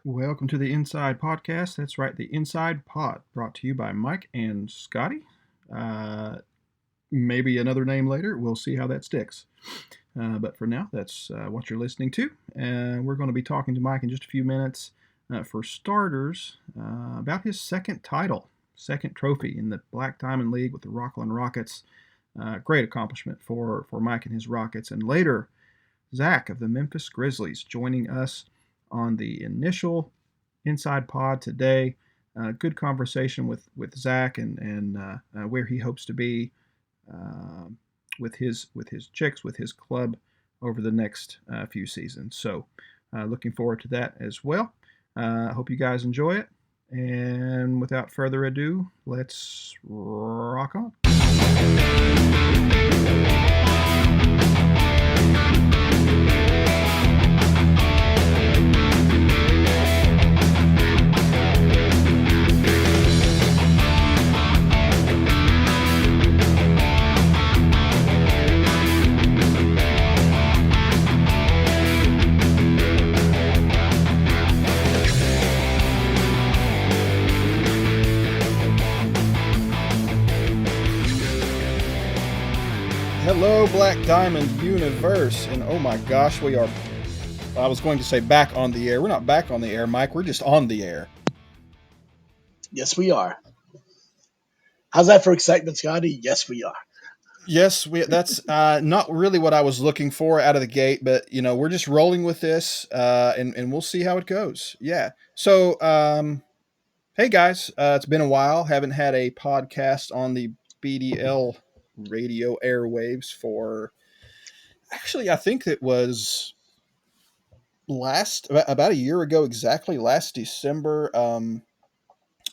Welcome to the Inside Podcast. That's right, the Inside Pod, brought to you by Mike and Scotty. Uh, Maybe another name later. We'll see how that sticks. But for now, that's what you're listening to. And we're going to be talking to Mike in just a few minutes. For starters, about his second title, second trophy in the Black Diamond League with the Rockland Rockets. Great accomplishment for Mike and his Rockets. And later, Zach of the Memphis Grizzlies joining us on the initial Inside Pod today. Good conversation with Zach and where he hopes to be uh, with his Chicks, with his club over the next few seasons. So looking forward to that as well. I hope you guys enjoy it. And without further ado, let's rock on. Hello, Black Diamond Universe, and oh my gosh, we are, I was going to say back on the air. We're not back on the air, Mike. We're just on the air. Yes, we are. How's that for excitement, Scotty? Yes, we are. Yes, that's not really what I was looking for out of the gate, but, we're just rolling with this, and we'll see how it goes. Yeah. So, hey guys, it's been a while. Haven't had a podcast on the BDL radio airwaves for, actually, I think it was about a year ago exactly, last December.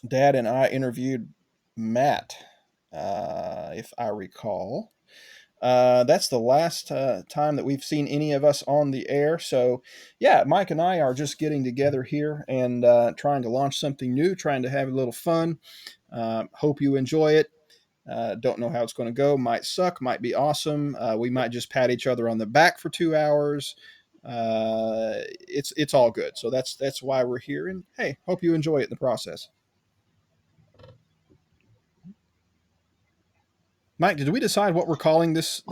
Dad and I interviewed Matt, if I recall. That's the last time that we've seen any of us on the air. So, yeah, Mike and I are just getting together here and trying to launch something new, trying to have a little fun. Hope you enjoy it. Don't know how it's going to go. Might suck, might be awesome. We might just pat each other on the back for 2 hours. It's all good. So that's why we're here. And hey, hope you enjoy it in the process. Mike, did we decide what we're calling this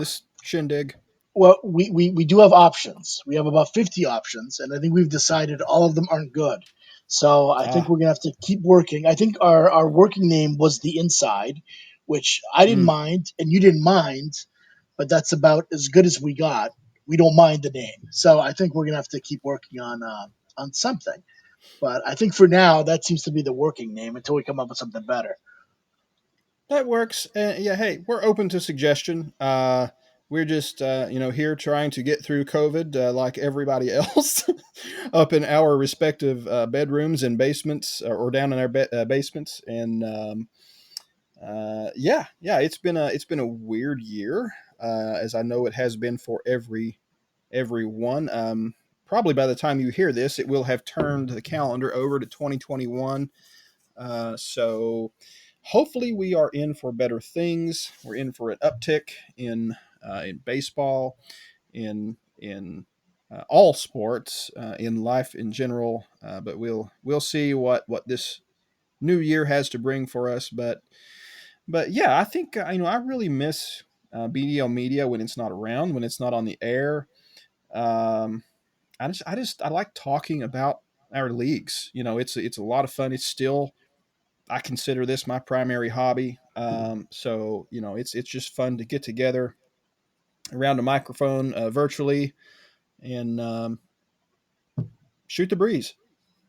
shindig? Well, we do have options. We have about 50 options, and I think we've decided all of them aren't good. So I think Ah, we're going to have to keep working. I think our working name was The Inside, which I didn't mm, mind, and you didn't mind, but that's about as good as we got. We don't mind the name. So I think we're going to have to keep working on something. But I think for now, that seems to be the working name until we come up with something better. that works. Yeah, hey, we're open to suggestion. We're just here trying to get through COVID like everybody else, up in our respective bedrooms and basements, or down in our basements, and yeah, it's been a weird year, as I know it has been for everyone. Probably by the time you hear this, it will have turned the calendar over to 2021. So hopefully we are in for better things. We're in for an uptick in baseball, in all sports, in life in general. But we'll see what this new year has to bring for us. But yeah, I think I really miss BDL media when it's not around, when it's not on the air. Um, I like talking about our leagues. It's a lot of fun. It's still, I consider this my primary hobby. So it's just fun to get together around a microphone virtually and shoot the breeze.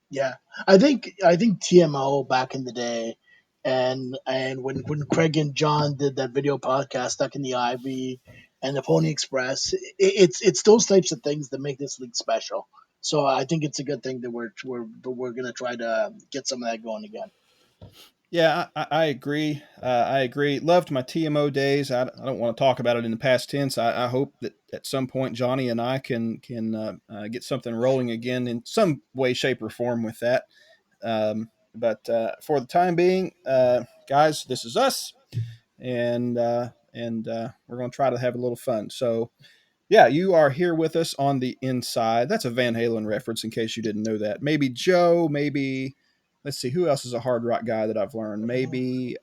Yeah, I think TMO back in the day, and when Craig and John did that video podcast stuck in the Ivy, and the Pony Express, it's those types of things that make this league special. So I think it's a good thing that we're gonna try to get some of that going again. Yeah, I agree. I agree. Loved my TMO days. I don't want to talk about it in the past tense. I hope that at some point Johnny and I can get something rolling again in some way, shape, or form with that. But for the time being, guys, this is us, and we're going to try to have a little fun. So Yeah, you are here with us on the inside. That's a Van Halen reference in case you didn't know that. Maybe Joe, maybe let's see, who else is a hard rock guy that I've learned? Maybe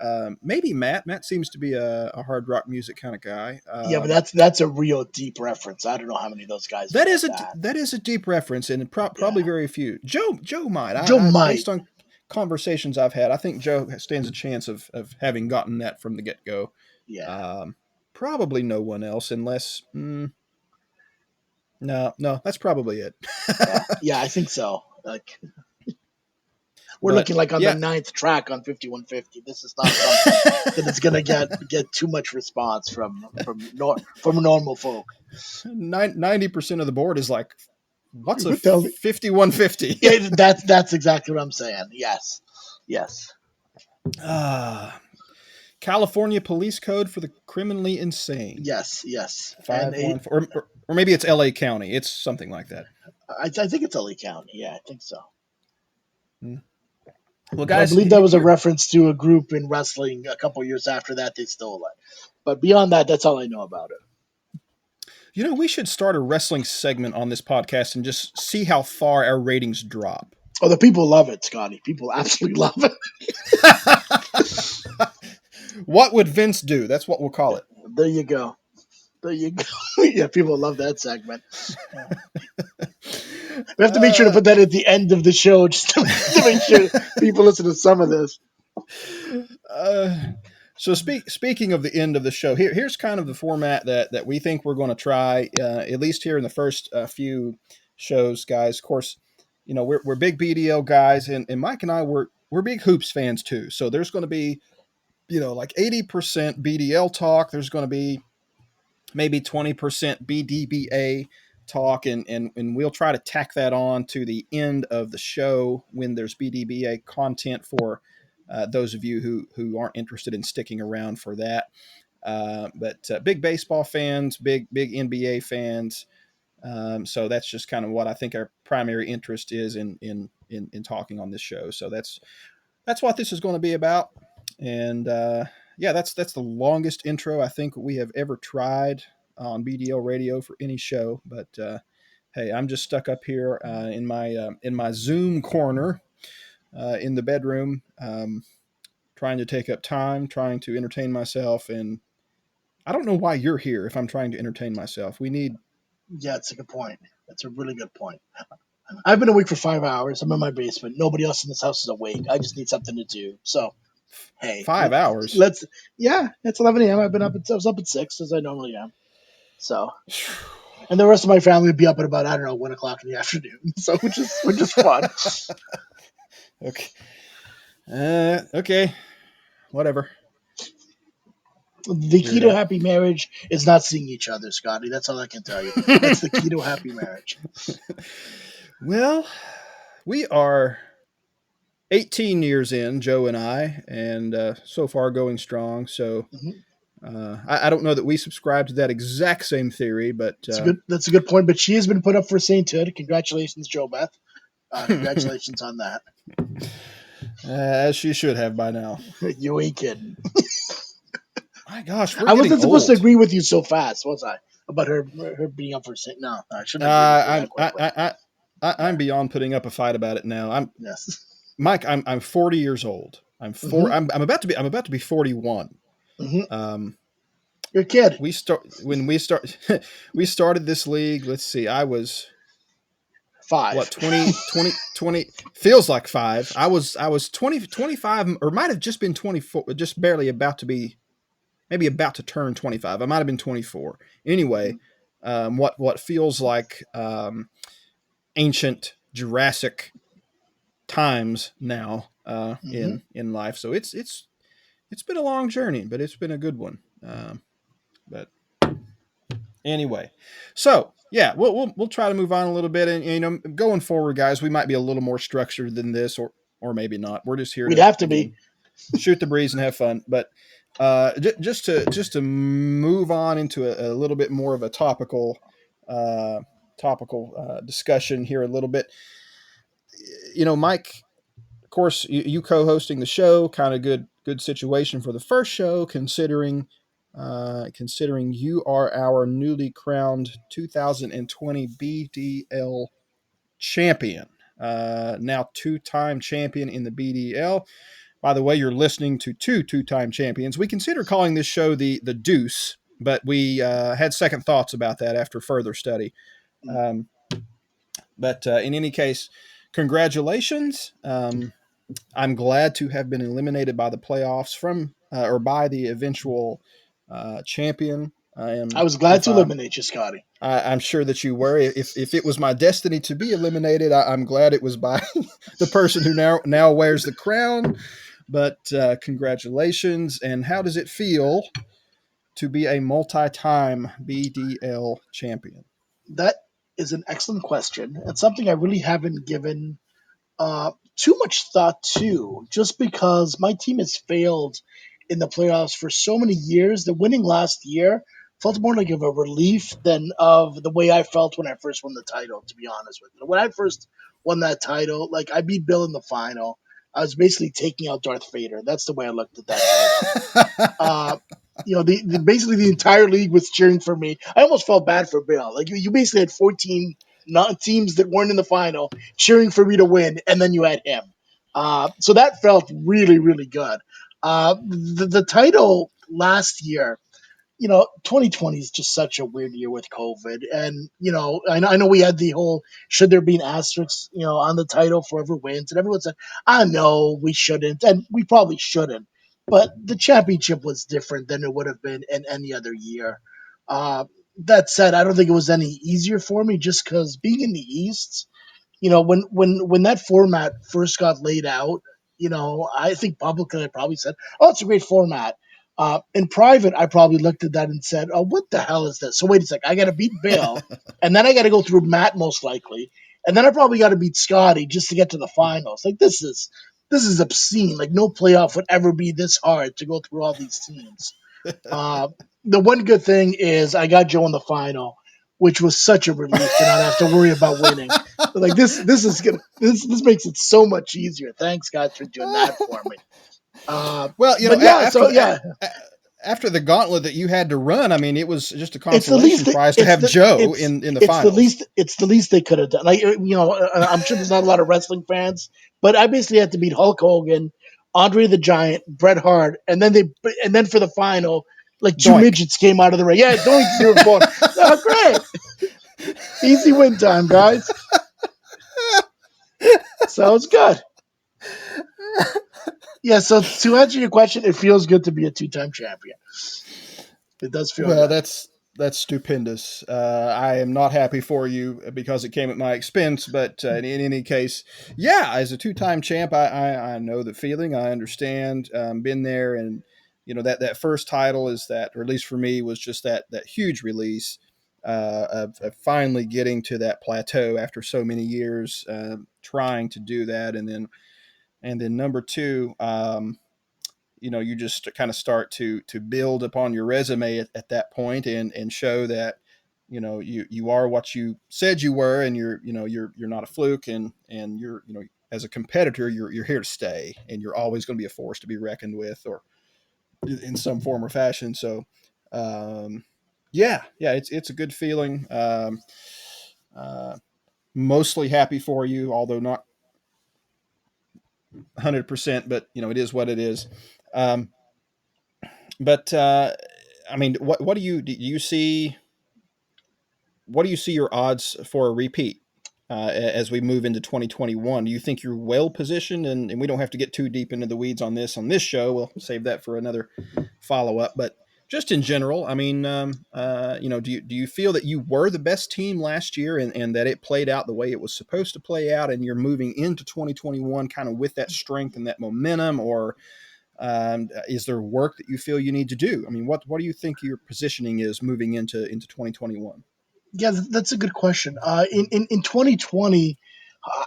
Matt. Matt seems to be a hard rock music kind of guy. Yeah, but that's a real deep reference. I don't know how many of those guys That know is a that. that is a deep reference, and Yeah, probably very few. Joe might. Joe I might. based on conversations I've had, I think Joe stands a chance of having gotten that from the get go. Yeah, Um, Probably no one else, unless no, that's probably it. yeah. I think so. Like we're But looking like on the yeah, ninth track on 5150. This is not something that is gonna get too much response from normal folk. 90% of the board is like, what's a Tell me. 5150? Yeah, that's exactly what I'm saying. Yes, yes, Ah, California Police Code for the criminally insane. yes. And 514, or maybe it's LA County. It's something like that. I think it's LA County. Yeah, I think so. Hmm. Well, And I guys, believe that was a you're reference to a group in wrestling a couple years after that they stole it. But beyond that, that's all I know about it. we should start a wrestling segment on this podcast and just see how far our ratings drop. Oh, the people love it, Scotty. People absolutely love it. What would Vince do? That's what we'll call it. There you go. There you go. Yeah, people love that segment. We have to make sure to Uh, put that at the end of the show just to make sure people listen to some of this. uh, so speaking of the end of the show, here's kind of the format that we think we're going to try, at least here in the first few shows, guys. Of course, we're big BDL guys, and Mike and I we're big hoops fans too. So there's going to be like 80% BDL talk. There's going to be maybe 20% BDBA talk, and we'll try to tack that on to the end of the show when there's BDBA content for those of you who aren't interested in sticking around for that. But big baseball fans, big NBA fans. So that's just kind of what I think our primary interest is in talking on this show. So that's what this is going to be about. And yeah, that's the longest intro I think we have ever tried on BDL radio for any show. But hey, I'm just stuck up here in my Zoom corner in the bedroom, trying to take up time, trying to entertain myself. And I don't know why you're here if I'm trying to entertain myself. We need Yeah, it's a good point. That's a really good point. I've been awake for 5 hours. I'm in my basement. Nobody else in this house is awake. I just need something to do. So, hey, 5 hours. let's. Yeah, it's 11 a.m. I've been up. I was up at 6 as I normally am. So, and the rest of my family would be up at about I don't know 1 o'clock in the afternoon. So, which is fun. Okay. Okay. Whatever. The Figure key it to a out. happy marriage is not seeing each other, Scotty. That's all I can tell you. That's the key to a happy marriage. Well, we are 18 years in, Joe and I, and so far going strong. So Hmm. I don't know that we subscribe to that exact same theory, but It's a good. That's a good point. But she has been put up for sainthood. Congratulations, Joe Beth. Congratulations on that. as she should have by now. You ain't kidding. My gosh, we're I getting wasn't supposed to old. agree with you so fast, was I? About her being up for saint. No, I shouldn't agree with you that quickly. I'm beyond putting up a fight about it now. I'm Yes. Mike. I'm 40 years old. Hmm. I'm about to be 41. Hmm. Um, You're a kid. we start when we started this league. Let's see. I was Five. what 20 feels like 5. I was 20 25, or might have just been 24, just barely about to be, maybe about to turn 25. I might have been 24 anyway. What feels like ancient Jurassic times now Hmm. in life. So it's been a long journey, but it's been a good one. But anyway, so yeah, we'll try to move on a little bit, and going forward, guys, we might be a little more structured than this, or maybe not. We're just here We'd to, have to be. again, shoot the breeze and have fun. But just to move on into a little bit more of a uh, topical discussion here a little bit. Mike, of course, you co-hosting the show, kind of good situation for the first show, considering considering you are our newly crowned 2020 BDL champion. Now two-time champion in the BDL. By the way, you're listening to two-time champions. We consider calling this show the Deuce, but we had second thoughts about that after further study. Um, but in any case, congratulations. I'm glad to have been eliminated by the playoffs from or by the eventual champion. I I am was glad if to I eliminate you, Scotty. I'm sure that you were. If it was my destiny to be eliminated, I'm glad it was by the person who now wears the crown. But congratulations! And how does it feel to be a multi-time BDL champion? That is an excellent question. It's something I really haven't given too much thought to, just because my team has failed in the playoffs for so many years. The winning last year felt more like of a relief than of the way I felt when I first won the title, to be honest with you. When I first won that title, like I beat Bill in the final, I was basically taking out Darth Vader. That's the way I looked at that title. Uh, basically the entire league was cheering for me. I almost felt bad for Bill. Like you basically had 14 not teams that weren't in the final cheering for me to win, and then you had him. So that felt really, really good. The title last year, 2020 is just such a weird year with COVID. And, I know we had the whole should there be an asterisk, on the title for whoever wins. And everyone said, I know we shouldn't. And we probably shouldn't. But the championship was different than it would have been in any other year. Uh, that said, I don't think it was any easier for me just because being in the East, when that format first got laid out, I think publicly I probably said, "Oh, it's a great format." In private, I probably looked at that and said, "Oh, what the hell is this?" So wait a sec, I got to beat Bill, and then I got to go through Matt most likely, and then I probably got to beat Scotty just to get to the finals. Like this is obscene. Like no playoff would ever be this hard to go through all these teams. Uh, the one good thing is I got Joe in the final, which was such a relief to not have to worry about winning. Like this makes it so much easier. Thanks guys for doing that for me. Well, But yeah, so yeah, after the gauntlet that you had to run, I mean, it was just a it's the consolation least prize to have Joe in the finals. it's the least they could have done. Like I'm sure there's not a lot of wrestling fans, but I basically had to beat Hulk Hogan, Andre the Giant, Bret Hart, and then for the final, like two Doink. midgets came out of the ring. Yeah, doink 0-4. Oh, great, easy win time, guys. Sounds good. Yeah. So to answer your question, it feels good to be a two-time champion. It does feel Well, good. that's stupendous. I am not happy for you because it came at my expense, but in any case, yeah, as a two-time champ, I know the feeling. I understand. Been there, and that first title is that, or at least for me, was just that huge release of finally getting to that plateau after so many years trying to do that, and then number two. You just kind of start to build upon your resume at that point and show that you are what you said you were, and you're not a fluke, and you're as a competitor you're here to stay, and you're always going to be a force to be reckoned with, or in some form or fashion. So um, yeah, it's a good feeling. Uh, Mostly happy for you, although not 100%, but it is what it is. um, but I mean, what do you see? What do you see your odds for a repeat as we move into 2021? Do you think you're well positioned? And we don't have to get too deep into the weeds on this show. We'll save that for another follow up. But just in general, I mean, do you feel that you were the best team last year, and that it played out the way it was supposed to play out, and you're moving into 2021 kind of with that strength and that momentum, or is there work that you feel you need to do? I mean, what do you think your positioning is moving into 2021? Yeah, that's a good question. In 2020,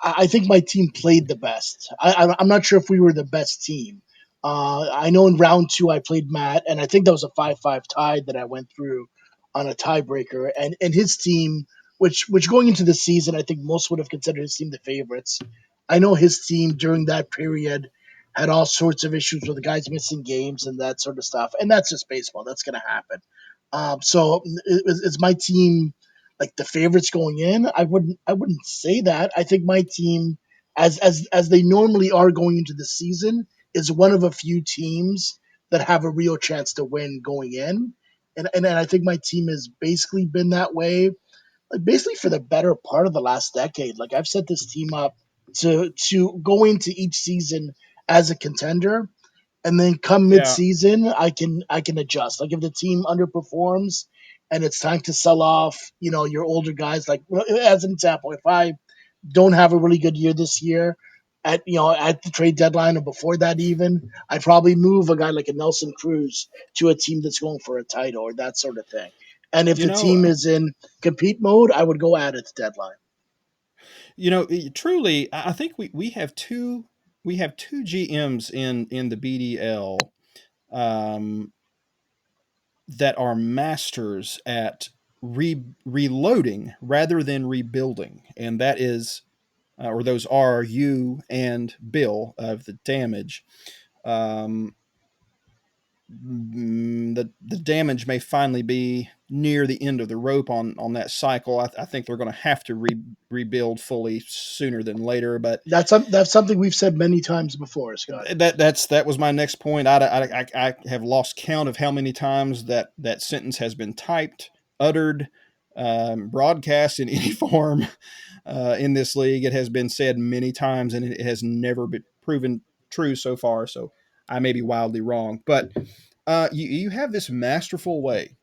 I think my team played the best. I'm not sure if we were the best team. I know in round two I played Matt, and I think that was a 5-5 tie that I went through on a tiebreaker. And his team, which going into the season, I think most would have considered his team the favorites. I know his team during that period. had all sorts of issues with the guys missing games and that sort of stuff. And that's just baseball. That's going to happen. So is my team like the favorites going in? I wouldn't say that. I think my team, as they normally are going into the season, is one of a few teams that have a real chance to win going in. And I think my team has basically been that way, like basically for the better part of the last decade. Like I've set this team up to go into each season as a contender, and then come Yeah, mid-season, I can adjust. Like if the team underperforms and it's time to sell off, your older guys. Like as an example, if I don't have a really good year this year, at the trade deadline or before that even, I'd probably move a guy like a Nelson Cruz to a team that's going for a title or that sort of thing. And if you the know, team is in compete mode, I would go at its deadline. truly, I think we have two GMs in the BDL, um, that are masters at reloading rather than rebuilding, and that is, or those are you and Bill of the Damage. Um, the damage may finally be near the end of the rope on that cycle. I think they're going to have to rebuild fully sooner than later. But That's something we've said many times before, Scott. that was my next point. I have lost count of how many times that sentence has been typed, uttered, broadcast in any form in this league. It has been said many times, and it has never been proven true so far. So I may be wildly wrong, but you have this masterful way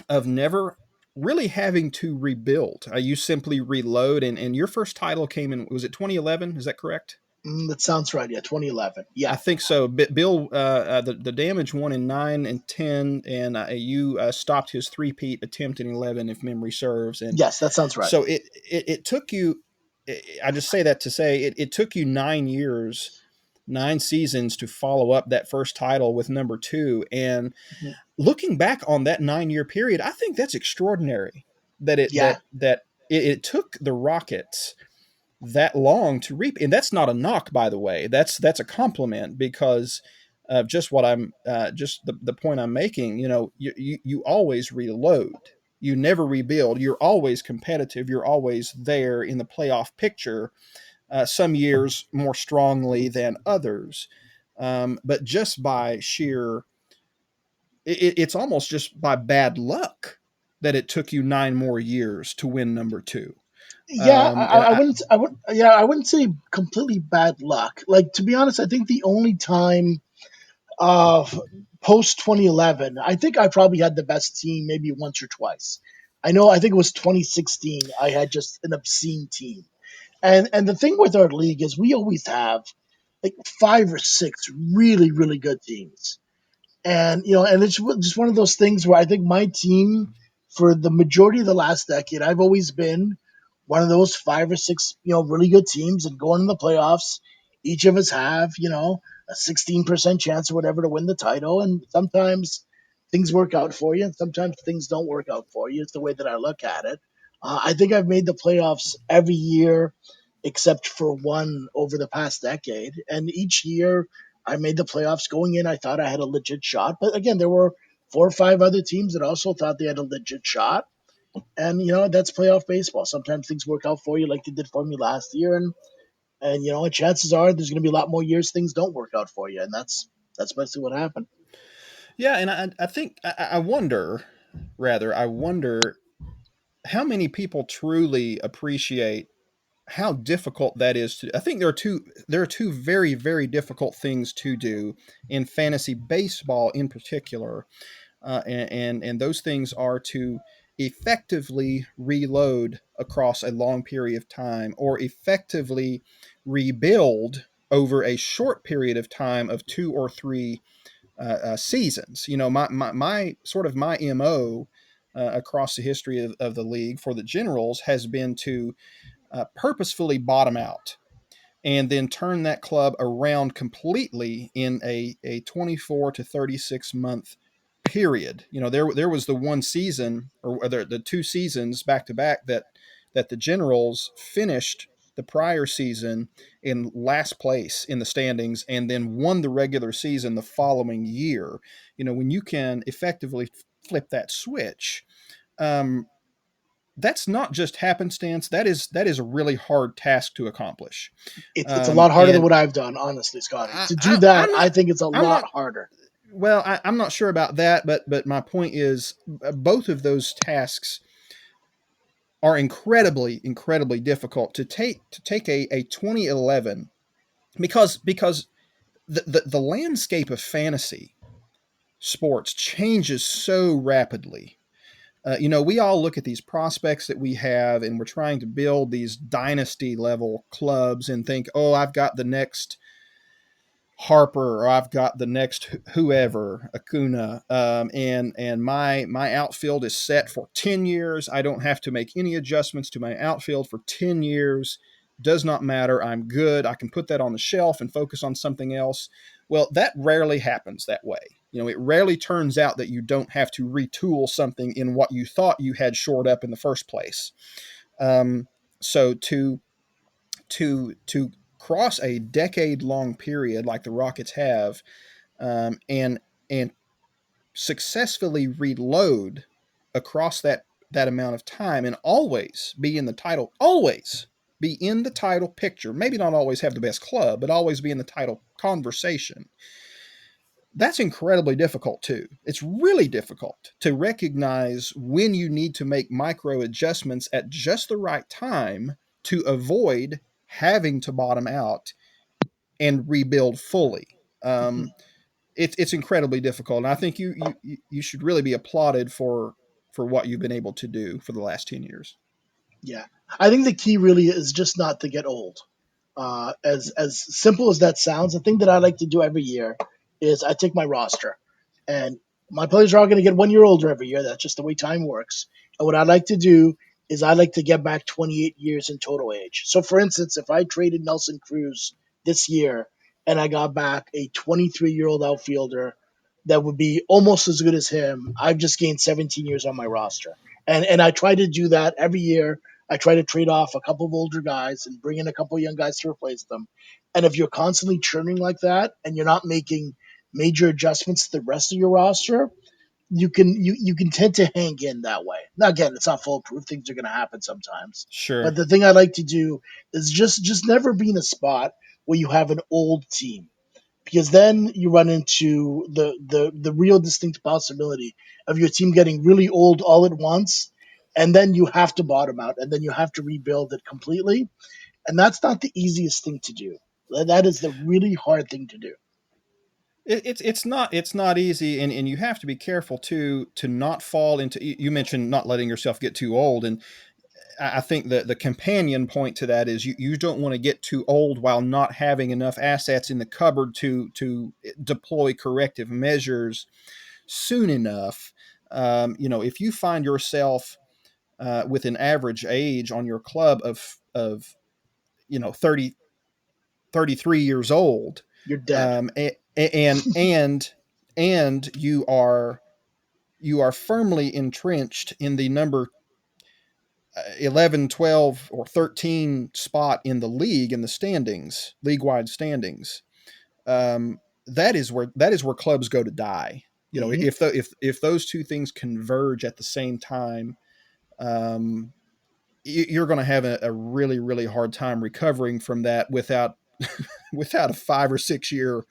of never really having to rebuild. You simply reload, and your first title came in, was it 2011? Is that correct? That sounds right. Yeah, 2011. I Yeah. think so. Bill, the Damage won in 9 and 10, and you stopped his three-peat attempt in 11, if memory serves. And Yes, that sounds right. so it took you. I just say that to say it took you 9 years, 9 seasons to follow up that first title with number two. And Mhm. looking back on that 9 year period, I think that's extraordinary. That Yeah. it took the Rockets that long to reap, and that's not a knock, by the way. That's a compliment, because of just what I'm just the point I'm making. You always reload. You never rebuild. You're always competitive. You're always there in the playoff picture. Some years more strongly than others, but just by sheer it's almost just by bad luck that it took you 9 more years to win number two. Yeah, And I wouldn't say completely bad luck. Like to be honest, I think the only time of post 2011, I think I probably had the best team maybe once or twice. I think it was 2016. I had just an obscene team. And the thing with our league is we always have like five or six really really good teams. And it's just one of those things where I think my team, for the majority of the last decade, I've always been one of those five or six, really good teams and going in the playoffs. Each of us have, a 16% chance or whatever to win the title. And sometimes things work out for you, and sometimes things don't work out for you. It's the way that I look at it. I think I've made the playoffs every year except for one over the past decade. And each year I made the playoffs going in. I thought I had a legit shot. But again, there were four or five other teams that also thought they had a legit shot. And, that's playoff baseball. Sometimes things work out for you like they did for me last year. And chances are there's going to be a lot more years things don't work out for you. And that's basically what happened. yeah, and I think I wonder, rather, I wonder how many people truly appreciate how difficult that is to. I think there are two very very difficult things to do in fantasy baseball in particular, and those things are to effectively reload across a long period of time, or effectively rebuild over a short period of time of 2 or 3 seasons. My sort of my mo across the history of the league for the generals has been to purposefully bottom out and then turn that club around completely in a 24 to 36 month period. There was the one season, or the 2 seasons back to back, that the Generals finished the prior season in last place in the standings and then won the regular season the following year. When you can effectively flip that switch, um, that's not just happenstance. That is a really hard task to accomplish. It's a lot harder than And what I've done, honestly, Scotty. To do I'm that, I not. think it's a I'm lot not. harder. Well, I'm not sure about that, but my point is, both of those tasks are incredibly difficult to take a 2011, because the landscape of fantasy sports changes so rapidly. We all look at these prospects that we have, and we're trying to build these dynasty level clubs and think, oh, I've got the next Harper, or I've got the next whoever, Acuna, and my outfield is set for 10 years. I don't have to make any adjustments to my outfield for 10 years. Does not matter. I'm good. I can put that on the shelf and focus on something else. Well, that rarely happens that way. It rarely turns out that you don't have to retool something in what you thought you had shored up in the first place. So to cross a decade long period like the Rockets have, and successfully reload across that amount of time, and always be in the title picture, maybe not always have the best club, but always be in the title conversation. That's incredibly difficult too. It's really difficult to recognize when you need to make micro adjustments at just the right time to avoid having to bottom out and rebuild fully. Mhm. It's incredibly difficult, and I think you should really be applauded for what you've been able to do for the last 10 years. Yeah, I think the key really is just not to get old. As simple as that sounds, the thing that I like to do every year is I take my roster, and my players are all going to get 1 year older every year. That's just the way time works. And what I like to do is I like to get back 28 years in total age. So, for instance, if I traded Nelson Cruz this year and I got back a 23-year-old outfielder that would be almost as good as him, I've just gained 17 years on my roster. And I try to do that every year. I try to trade off a couple of older guys and bring in a couple of young guys to replace them. And if you're constantly churning like that and you're not making major adjustments to the rest of your roster, you can tend to hang in that way. Now again, it's not foolproof. Things are going to happen sometimes. But Sure. the thing I like to do is just never be in a spot where you have an old team, because then you run into the real distinct possibility of your team getting really old all at once, and then you have to bottom out, and then you have to rebuild it completely, and that's not the easiest thing to do. That is the really hard thing to do. It's not easy, and you have to be careful to not fall into. You mentioned not letting yourself get too old, and I think that the companion point to that is you don't want to get too old while not having enough assets in the cupboard to deploy corrective measures soon enough. If you find yourself with an average age on your club of 30 33 years old, You're dead. um, and you are firmly entrenched in the number 11, 12, or 13 spot in the league, in the standings, league wide standings. That is where clubs go to die. Hmm. If those two things converge at the same time, um, you're going to have a really hard time recovering from that without a 5 or 6 year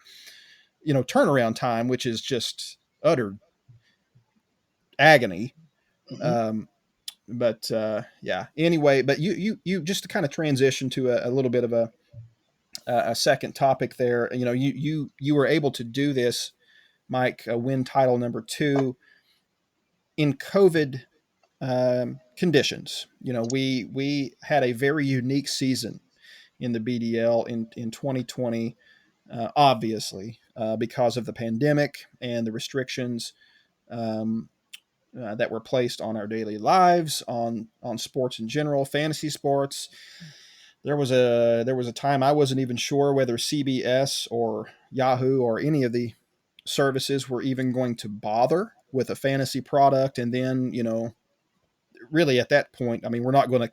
turnaround time, which is just utter agony. Hmm. Um, but yeah. Anyway, but you just to kind of transition to a little bit of a second topic there. You were able to do this, Mike, win title number two in COVID conditions. We had a very unique season in the BDL in 2020, obviously because of the pandemic and the restrictions um, that were placed on our daily lives, on sports in general, fantasy sports. There was a time I wasn't even sure whether CBS or Yahoo or any of the services were even going to bother with a fantasy product. And then, really at that point, I mean, we're not going to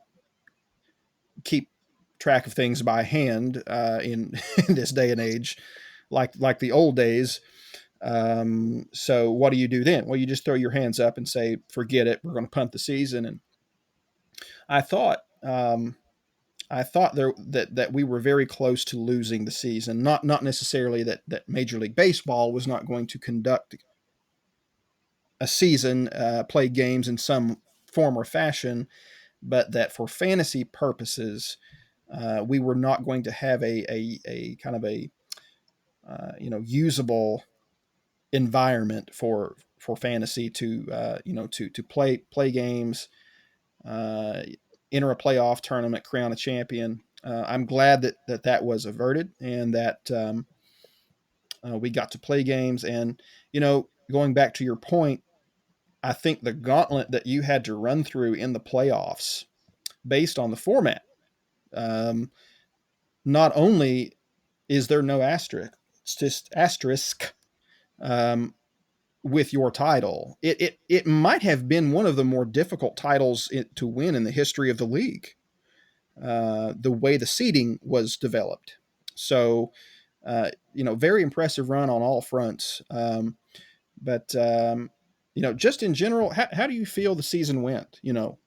keep track of things by hand in in this day and age, like the old days. So what do you do then? Well, you just throw your hands up and say, "Forget it. We're going to punt the season." And I thought I thought that we were very close to losing the season. Not necessarily that Major League Baseball was not going to conduct a season, play games in some form or fashion, but that for fantasy purposes, we were not going to have a kind of a usable environment for fantasy to to play games, uh, enter a playoff tournament, crown a champion. I'm glad that was averted, and that we got to play games. And going back to your point, I think the gauntlet that you had to run through in the playoffs, based on the format, um, not only is there no asterisk, it's just asterisk um, with your title. It might have been one of the more difficult titles to win in the history of the league. The way the seeding was developed, so very impressive run on all fronts. But just in general, how do you feel the season went?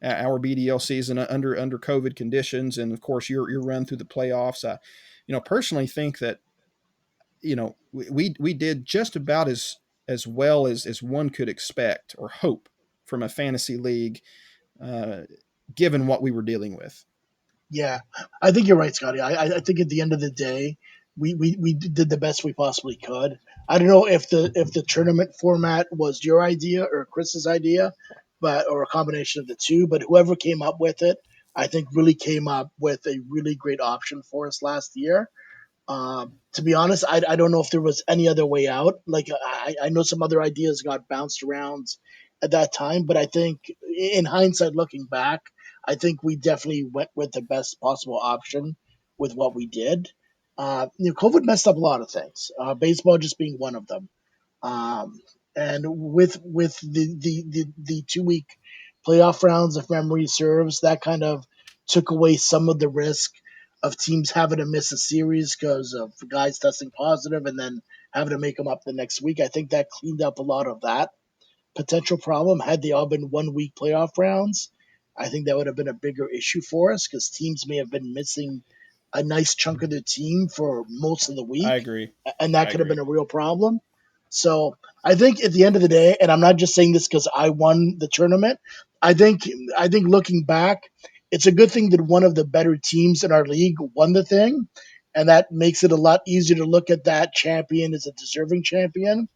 Our BDL season under COVID conditions, and of course your run through the playoffs. Personally think that we did just about as well as one could expect or hope from a fantasy league, uh, given what we were dealing with. Yeah, I think you're right, Scotty. I think at the end of the day, we did the best we possibly could. I don't know if the tournament format was your idea or Chris's idea, but or a combination of the two. But whoever came up with it, I think really came up with a really great option for us last year. To be honest, I don't know if there was any other way out. Like I know some other ideas got bounced around at that time, but I think in hindsight, looking back, I think we definitely went with the best possible option with what we did. COVID messed up a lot of things. Baseball just being one of them. Um, and with the 2 week playoff rounds, if memory serves, that kind of took away some of the risk of teams having to miss a series because of guys testing positive and then having to make them up the next week. I think that cleaned up a lot of that potential problem. Had they all been 1 week playoff rounds, I think that would have been a bigger issue for us because teams may have been missing a nice chunk of their team for most of the I week, agree. and that I could have been agree. a real problem. So I think at the end of the day, and I'm not just saying this because I won the tournament. I think I think looking back, it's a good thing that one of the better teams in our league won the thing, and that makes it a lot easier to look at that champion as a deserving champion.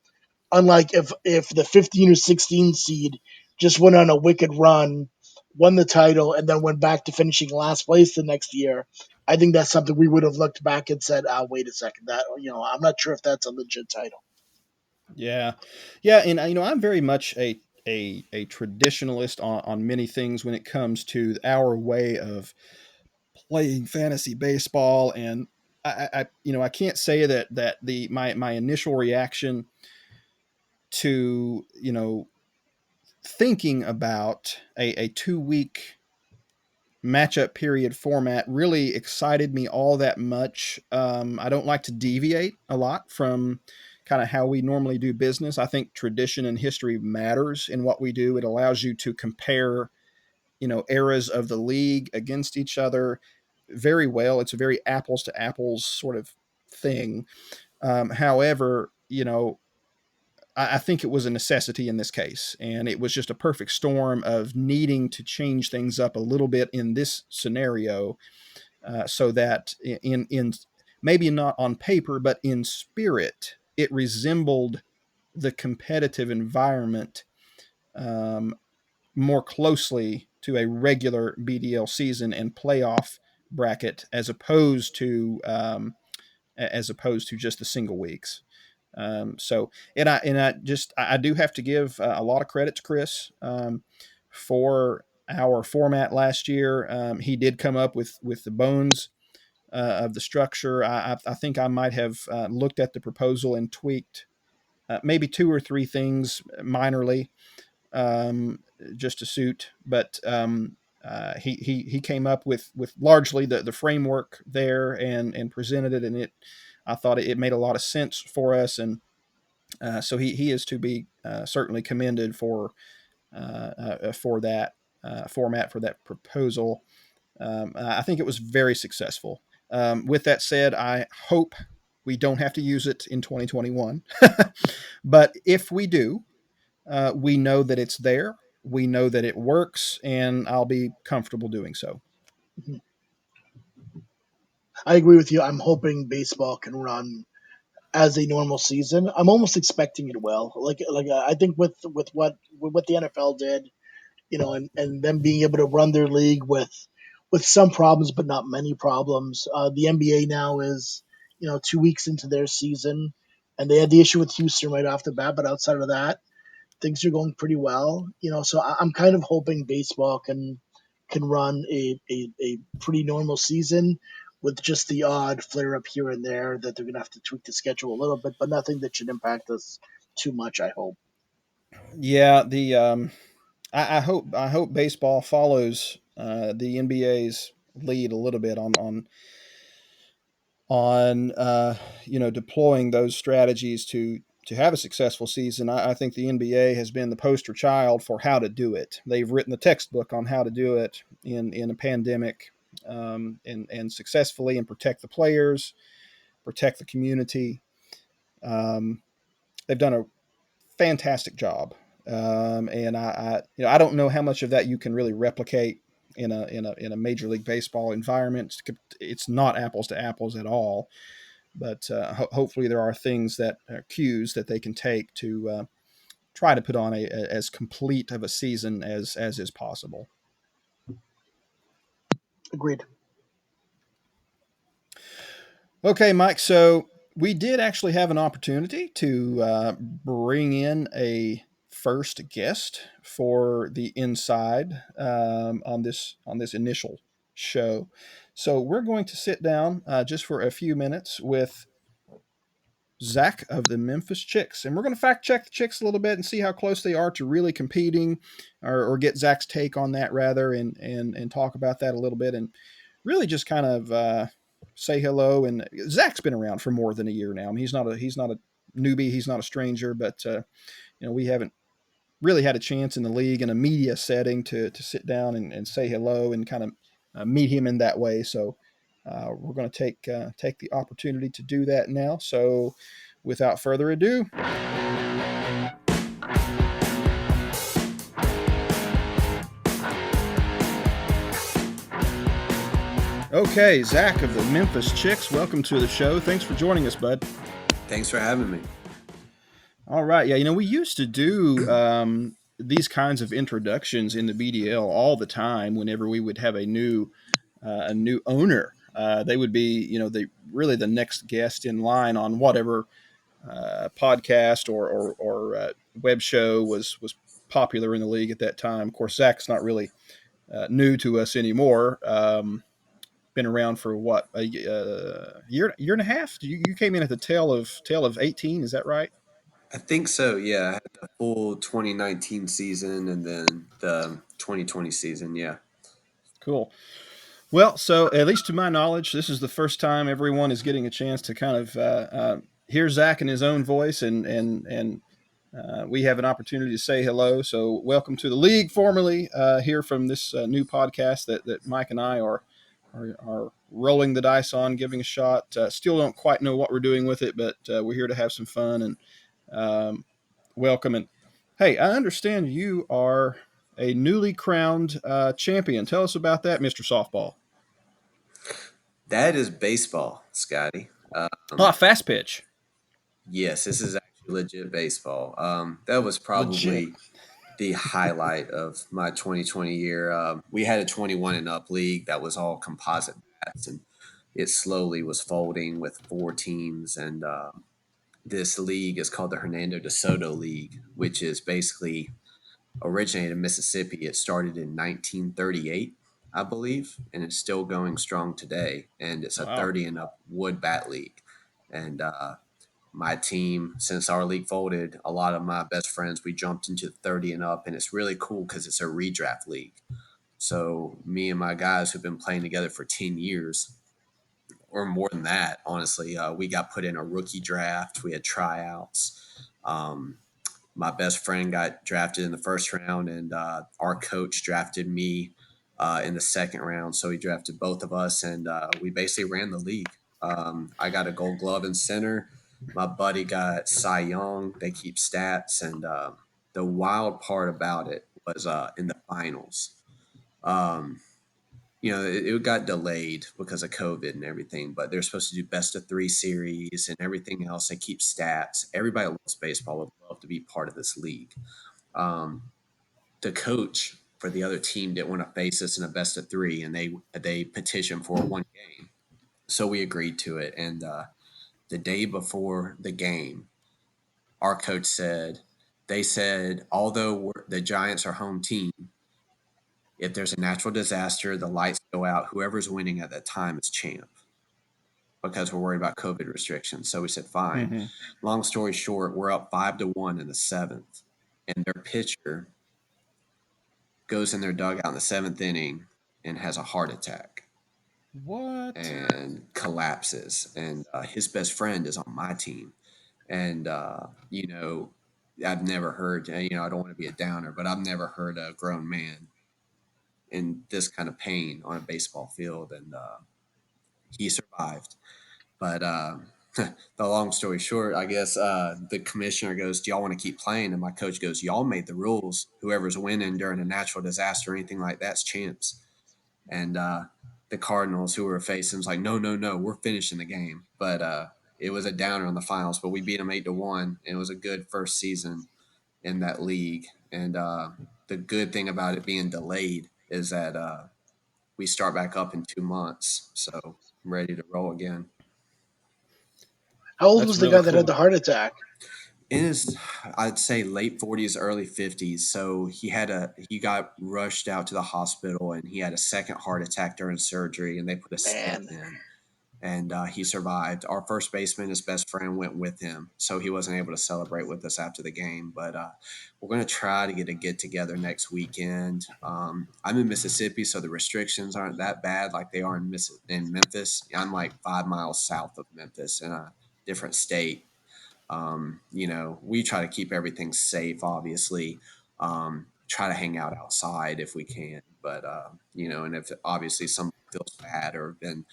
Unlike if the 15 or 16 seed just went on a wicked run, won the title, and then went back to finishing last place the next year, I think that's something we would have looked back and said, wait a second, that I'm not sure if that's a legit title." Yeah, yeah, and I'm very much a traditionalist on many things when it comes to our way of playing fantasy baseball. And I can't say that the my initial reaction to thinking about a 2 week matchup period format really excited me all that much. I don't like to deviate a lot from kind of how we normally do business. I think tradition and history matters in what we do. It allows you to compare, eras of the league against each other very well. It's a very apples to apples sort of thing. However, I think it was a necessity in this case, and it was just a perfect storm of needing to change things up a little bit in this scenario, so that in maybe not on paper but in spirit, it resembled the competitive environment um, more closely to a regular BDL season and playoff bracket as opposed to just the single weeks. So I do have to give a lot of credit to Chris for our format last year. He did come up with the bones of the structure. I think I might have looked at the proposal and tweaked maybe two or three things minorly, just to suit. But he came up with largely the framework there and presented it, and I thought it made a lot of sense for us, and so he is to be certainly commended for that format, for that proposal. I think it was very successful. With that said, I hope we don't have to use it in 2021. But if we do, we know that it's there. We know that it works, and I'll be comfortable doing so. I agree with you. I'm hoping baseball can run as a normal season. I'm almost expecting it will. I think with what the NFL did, and them being able to run their league with some problems but not many problems. The NBA now is 2 weeks into their season, and they had the issue with Houston right off the bat, but outside of that, things are going pretty well. So I'm kind of hoping baseball can run a pretty normal season with just the odd flare up here and there that they're gonna have to tweak the schedule a little bit, but nothing that should impact us too much. I hope. Yeah, the I hope baseball follows the NBA's lead a little bit on deploying those strategies to have a successful season. I think the NBA has been the poster child for how to do it. They've written the textbook on how to do it in a pandemic, and successfully, and protect the players, protect the community. Um, they've done a fantastic job, and I don't know how much of that you can really replicate in a major league baseball environment. It's not apples to apples at all, but hopefully there are things that are cues that they can take to try to put on as complete of a season as is possible. Agreed. Okay, Mike. So we did actually have an opportunity to bring in a first guest for the inside on this initial show. So we're going to sit down just for a few minutes with Zach of the Memphis Chicks, and we're going to fact check the Chicks a little bit and see how close they are to really competing, or get Zach's take on that rather, and talk about that a little bit, and really just kind of say hello. And Zach's been around for more than a year now. I mean, he's not a newbie, he's not a stranger, but we haven't really had a chance in the league in a media setting to sit down and say hello and kind of meet him in that way. So we're going to take the opportunity to do that now. So without further ado, okay, Zach of the Memphis Chicks, welcome to the show. Thanks for joining us, bud. Thanks for having me. All right. Yeah, we used to do these kinds of introductions in the BDL all the time. Whenever we would have a new owner, they would be really the next guest in line on whatever podcast or web show was popular in the league at that time. Of course, Zach's not really new to us anymore. Been around for what, a year and a half. You came in at the tail of 18. Is that right? I think so. Yeah, I had the full 2019 season and then the 2020 season. Yeah. Cool. Well, so at least to my knowledge, this is the first time everyone is getting a chance to kind of hear Zach in his own voice, and we have an opportunity to say hello. So, welcome to the league, formally here from this new podcast that Mike and I are rolling the dice on, giving a shot. Still don't quite know what we're doing with it, but we're here to have some fun, and um, welcome. And hey, I understand you are a newly crowned champion. Tell us about that, Mr. Softball. That is baseball, Scotty. Ah, fast pitch. Yes, this is actually legit baseball. That was Legit. probably the highlight of my 2020 year. We had a 21 and up league that was all composite bats, and it slowly was folding with four teams. And this league is called the Hernando de Soto League, which is basically originated in Mississippi. It started in 1938, I believe, and it's still going strong today. And it's a Wow. 30 and up wood bat league. And my team, since our league folded, a lot of my best friends, we jumped into 30 and up. And it's really cool because it's a redraft league. So me and my guys who've been playing together for 10 years or more than that, honestly, we got put in a rookie draft. We had tryouts. Um, my best friend got drafted in the first round, and our coach drafted me in the second round. So he drafted both of us, and we basically ran the league. I got a Gold Glove in center. My buddy got Cy Young. They keep stats, and the wild part about it was in the finals. Um, it got delayed because of COVID and everything, but they're supposed to do best of 3 series and everything else. They keep stats. Everybody that loves baseball would love to be part of this league. Um, the coach for the other team didn't want to face us in a best of 3, and they petitioned for one game. So we agreed to it. And the day before the game, our coach they said, although the Giants are home team, if there's a natural disaster, the lights go out, whoever's winning at that time is champ, because we're worried about COVID restrictions. So we said, fine. Mm-hmm. Long story short, we're up 5-1 in the seventh, and their pitcher goes in their dugout in the seventh inning and has a heart attack What? and collapses. And his best friend is on my team. And, I've never heard, I don't want to be a downer, but I've never heard a grown man in this kind of pain on a baseball field. And he survived. But the long story short, I guess the commissioner goes, "Do y'all want to keep playing?" And my coach goes, "Y'all made the rules. Whoever's winning during a natural disaster or anything like that's champs." And the Cardinals, who were facing, was like, "No, no, no, we're finishing the game." But it was a downer in the finals. But we beat them 8-1, and it was a good first season in that league. And the good thing about it being delayed is that we start back up in 2 months. So I'm ready to roll again. How old That's was the really guy that had cool. the heart attack? In his, I'd say late 40s, early 50s. So he got rushed out to the hospital, and he had a second heart attack during surgery, and they put a stent Man, in, and he survived. Our first baseman, his best friend, went with him, so he wasn't able to celebrate with us after the game. But we're going to try to get together next weekend. I'm in Mississippi, so the restrictions aren't that bad like they are in Memphis. I'm like 5 miles south of Memphis in a different state. We try to keep everything safe, obviously. Try to hang out outside if we can, but and if obviously somebody feels bad or been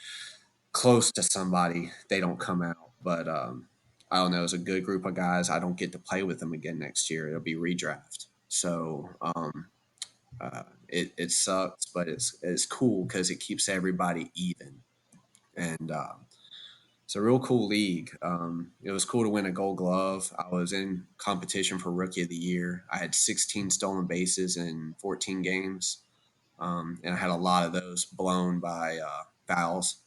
close to somebody, they don't come out. But I don't know. It's a good group of guys. I don't get to play with them again next year. It'll be redraft. So it sucks, but it's cool because it keeps everybody even. And it's a real cool league. It was cool to win a Gold Glove. I was in competition for Rookie of the Year. I had 16 stolen bases in 14 games, and I had a lot of those blown by fouls.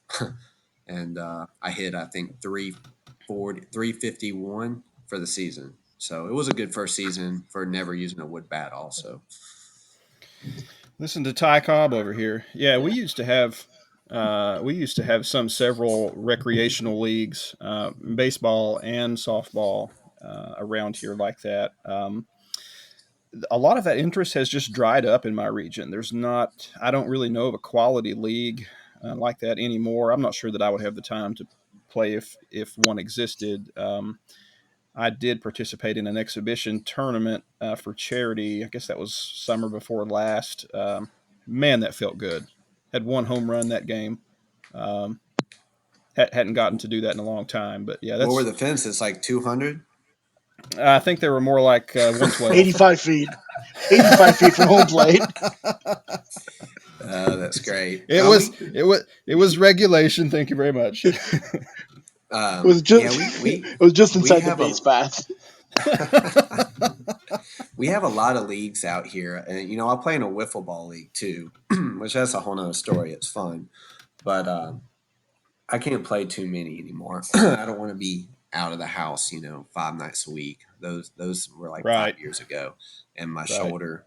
And I hit, I think, 351 for the season. So it was a good first season for never using a wood bat. Also, Listen to Ty Cobb over here. Yeah, we used to have several recreational leagues, baseball and softball, around here like that. A lot of that interest has just dried up in my region. I don't really know of a quality league like that anymore. I'm not sure that I would have the time to play if one existed. I did participate in an exhibition tournament for charity. I guess that was summer before last. Man, that felt good. Had one home run that game. Um, hadn't gotten to do that in a long time, but yeah, what were that's. the fences, like 200? I think they were more like 112. 85 feet, 85 feet from home plate. That's great. It was regulation. Thank you very much. It was Yeah, just it was just we inside the have base a path. we have a lot of leagues out here, and I play in a wiffle ball league too, which that's a whole nother story. It's fun, but I can't play too many anymore. I don't want to be out of the house, 5 nights a week. Those were like Right, 5 years ago, and my right. shoulder.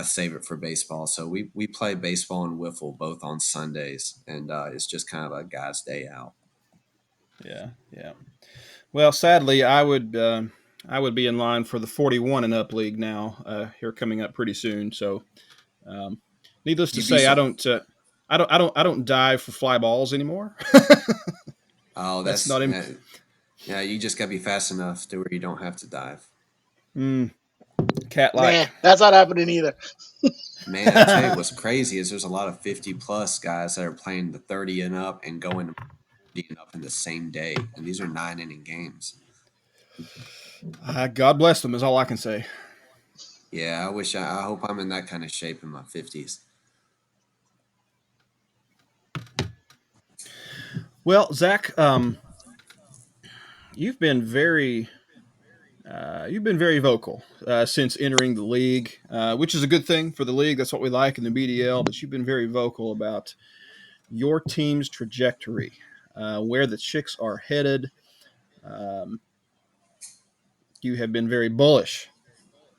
Save it for baseball. So we play baseball and wiffle both on Sundays, and it's just kind of a guy's day out. Yeah, yeah. Well, sadly, I would be in line for the 41 and up league now. Here coming up pretty soon. So, um, Needless to You'd be say, I so. don't. I don't dive for fly balls anymore. Oh, That's not him. yeah. You just gotta be fast enough to where you don't have to dive. Cat Nah, like. that's not happening either. Man, I tell you what's crazy is there's a lot of 50 plus guys that are playing the 30 and up and going to 30 and up in the same day, and these are 9 inning games. God bless them is all I can say. Yeah, I hope I'm in that kind of shape in my 50s. Well, Zach, you've been very you've been very vocal since entering the league, which is a good thing for the league. That's what we like in the BDL. But you've been very vocal about your team's trajectory, where the Chicks are headed. Um, you have been very bullish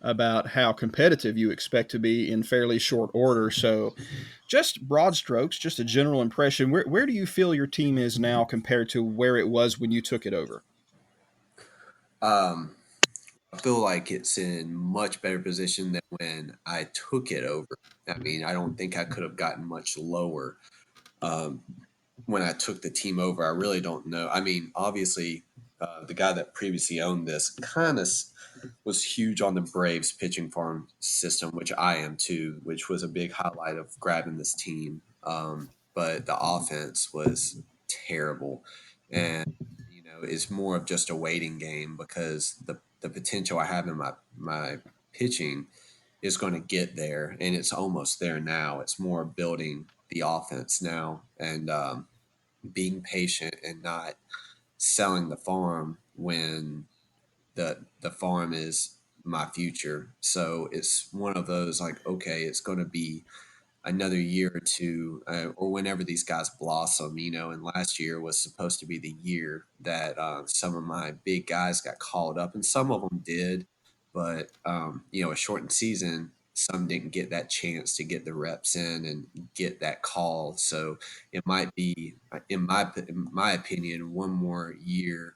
about how competitive you expect to be in fairly short order. So, just broad strokes, just a general impression. Where do you feel your team is now compared to where it was when you took it over? Um, I feel like it's in much better position than when I took it over. I mean, I don't think I could have gotten much lower. Um, when I took the team over. I really don't know. I mean, obviously, the guy that previously owned this kind of was huge on the Braves pitching farm system, which I am too, which was a big highlight of grabbing this team. But the offense was terrible, and it's more of just a waiting game because the potential I have in my pitching is going to get there, and it's almost there now. It's more building the offense now, and being patient and not selling the farm when the farm is my future. So it's one of those like, okay, it's going to be another year or two, or whenever these guys blossom, and last year was supposed to be the year that some of my big guys got called up, and some of them did, but a shortened season, some didn't get that chance to get the reps in and get that call. So it might be, in my opinion, one more year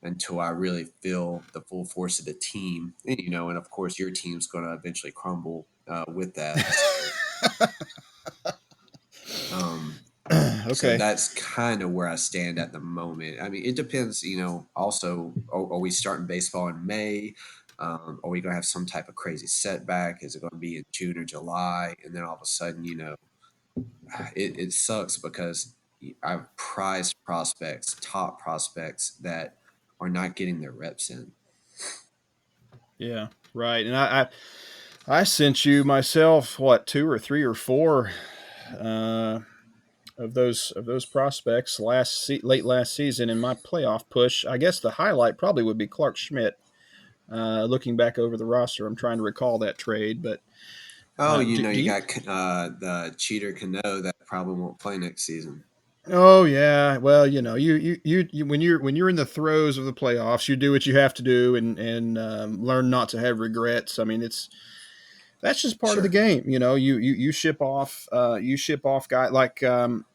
until I really feel the full force of the team. And of course, your team's going to eventually crumble with that. Um, so Okay. that's kind of where I stand at the moment. I mean, it depends, also, are we starting baseball in May? Are we going to have some type of crazy setback? Is it going to be in June or July? And then all of a sudden, it sucks because I've prized prospects, top prospects that are not getting their reps in. Yeah. Right. And I sent you myself what two or three or four uh, of those prospects late last season in my playoff push. I guess the highlight probably would be Clark Schmidt. Looking back over the roster, I'm trying to recall that trade, but Oh, do you you? got the cheater Cano that probably won't play next season. Oh yeah, well you when you're in the throes of the playoffs, you do what you have to do and learn not to have regrets. I mean, that's just part of the Sure. game. You ship off guy like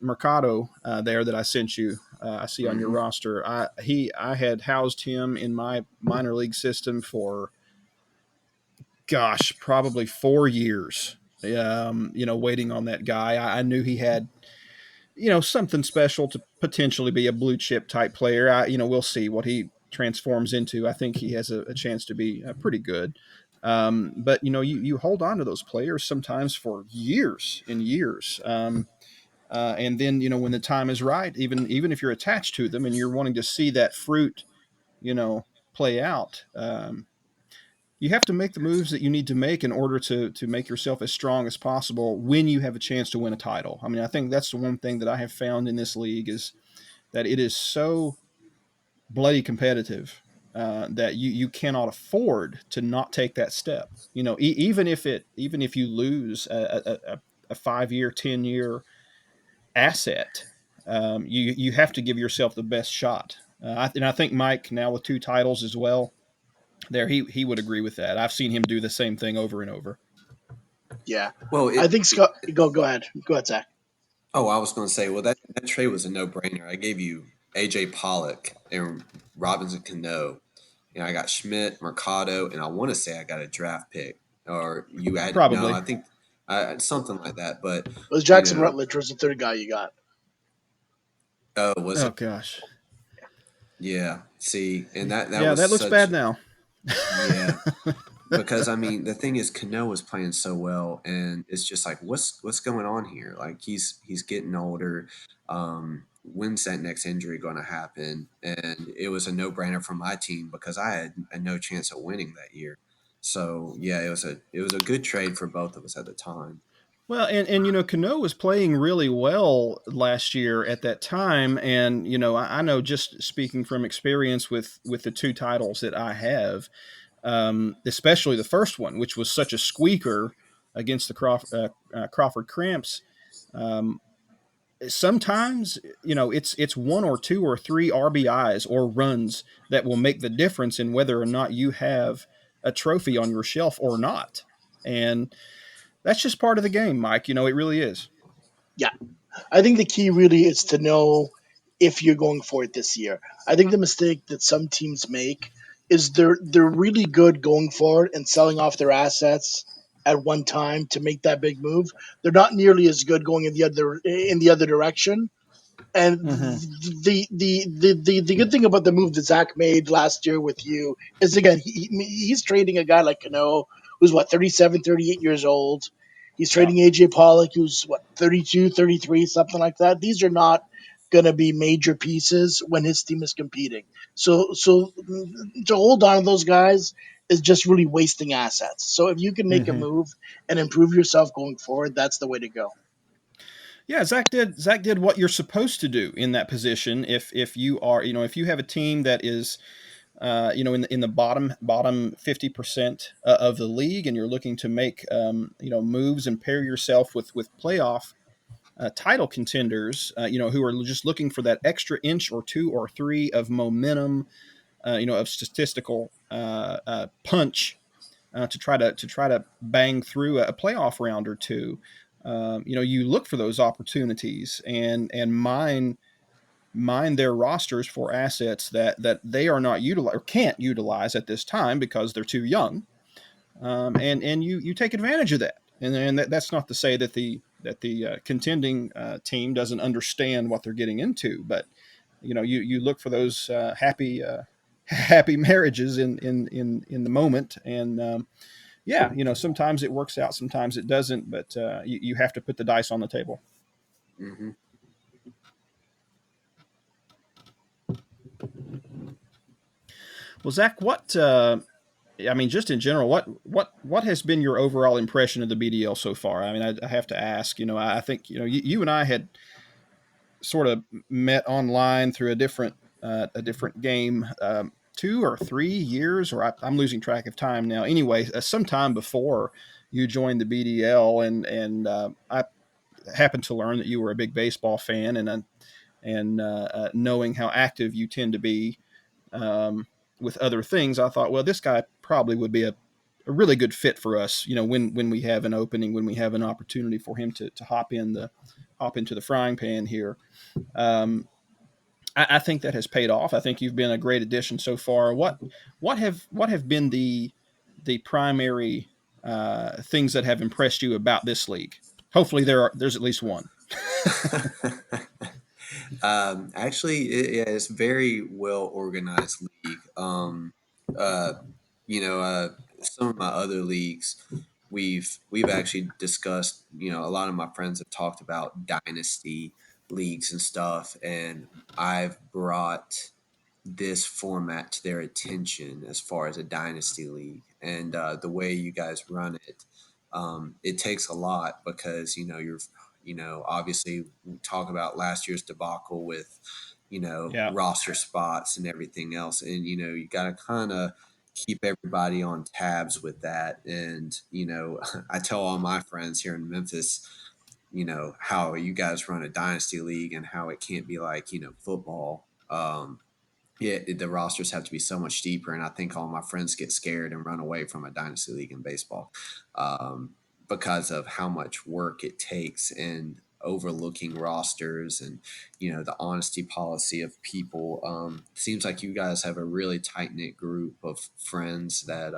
Mercado there that I sent you. I see on your Hmm. roster. I had housed him in my minor league system for gosh probably 4 years. Waiting on that guy. I knew he had something special to potentially be a blue chip type player. We'll see what he transforms into. I think he has a chance to be pretty good. But you hold on to those players sometimes for years and years. And then when the time is right, even if you're attached to them and you're wanting to see that fruit, you know, play out. You have to make the moves that you need to make in order to make yourself as strong as possible when you have a chance to win a title. I mean, I think that's the one thing that I have found in this league is that it is so bloody competitive that you cannot afford to not take that step. Even if you lose a 5 year, 10 year asset, you have to give yourself the best shot. And I think Mike now with 2 titles as well. There, he would agree with that. I've seen him do the same thing over and over. Yeah, Well, I think Scott. Go ahead, Zach. I was going to say, well, that trade was a no brainer. I gave you AJ Pollock and Robinson Cano. I got Schmidt, Mercado, and I want to say I got a draft pick. Or you had no, Probably. I think something like that. But It was you Jackson know, Rutledge was the third guy you got. oh, was Oh it? gosh. Yeah. See, and that Yeah, was that looks such. bad now. Yeah, because I mean the thing is Cano was playing so well, and it's just like what's going on here? Like he's getting older. When's that next injury going to happen? And it was a no brainer for my team because I had no chance of winning that year. So yeah, it was a good trade for both of us at the time. Well, and Cano was playing really well last year at that time, and I know just speaking from experience with the two titles that I have, especially the first one, which was such a squeaker against the Crawford Cramps. Um, Sometimes it's one or two or three RBIs or runs that will make the difference in whether or not you have a trophy on your shelf or not, and that's just part of the game, Mike. It really is. Yeah, I think the key really is to know if you're going for it this year. I think the mistake that some teams make is they're really good going forward and selling off their assets at one time to make that big move. They're not nearly as good going in the other direction. And Mm-hmm. the good thing about the move that Zach made last year with you is again he's trading a guy like Cano who's what 37, 38 years old. He's Yeah. trading AJ Pollock who's what 32, 33, something like that. These are not going to be major pieces when his team is competing. So to hold on to those guys is just really wasting assets. So if you can make a Mm-hmm. move and improve yourself going forward, that's the way to go. Yeah, Zach did what you're supposed to do in that position. If you are, if you have a team that is, in the bottom 50% of the league, and you're looking to make, moves and pair yourself with playoff title contenders, who are just looking for that extra inch or two or three of momentum, of statistical punch, to try to bang through a playoff round or two. You look for those opportunities and mine their rosters for assets that they are not utilize or can't utilize at this time because they're too young. And you take advantage of that. And that's not to say that the contending team doesn't understand what they're getting into, but you look for those happy marriages in the moment. And yeah, sometimes it works out, sometimes it doesn't, but you have to put the dice on the table. Hmm. Well, Zach, I mean, just in general, what has been your overall impression of the BDL so far? I mean, I have to ask. I think you and I had sort of met online through a different game, 2 or 3 years, or I'm losing track of time now. Anyway, sometime before you joined the BDL, and I happened to learn that you were a big baseball fan, and knowing how active you tend to be with other things, I thought, well, this guy probably would be a really good fit for us. When we have an opening, when we have an opportunity for him to hop into the frying pan here. Um, I think that has paid off. I think you've been a great addition so far. What have been the primary things that have impressed you about this league? Hopefully there's at least one. Actually, yeah, it's very well organized league. Uh, some of my other leagues, we've actually discussed. A lot of my friends have talked about dynasty leagues and stuff, and I've brought this format to their attention as far as a dynasty league and the way you guys run it. It takes a lot because obviously we talk about last year's debacle with Yeah. roster spots and everything else, and you got to kind of keep everybody on tabs with that. And I tell all my friends here in Memphis, how you guys run a dynasty league and how it can't be like football. Yeah, the rosters have to be so much deeper, and I think all my friends get scared and run away from a dynasty league in baseball because of how much work it takes and overlooking rosters and the honesty policy of people. Seems like you guys have a really tight knit group of friends that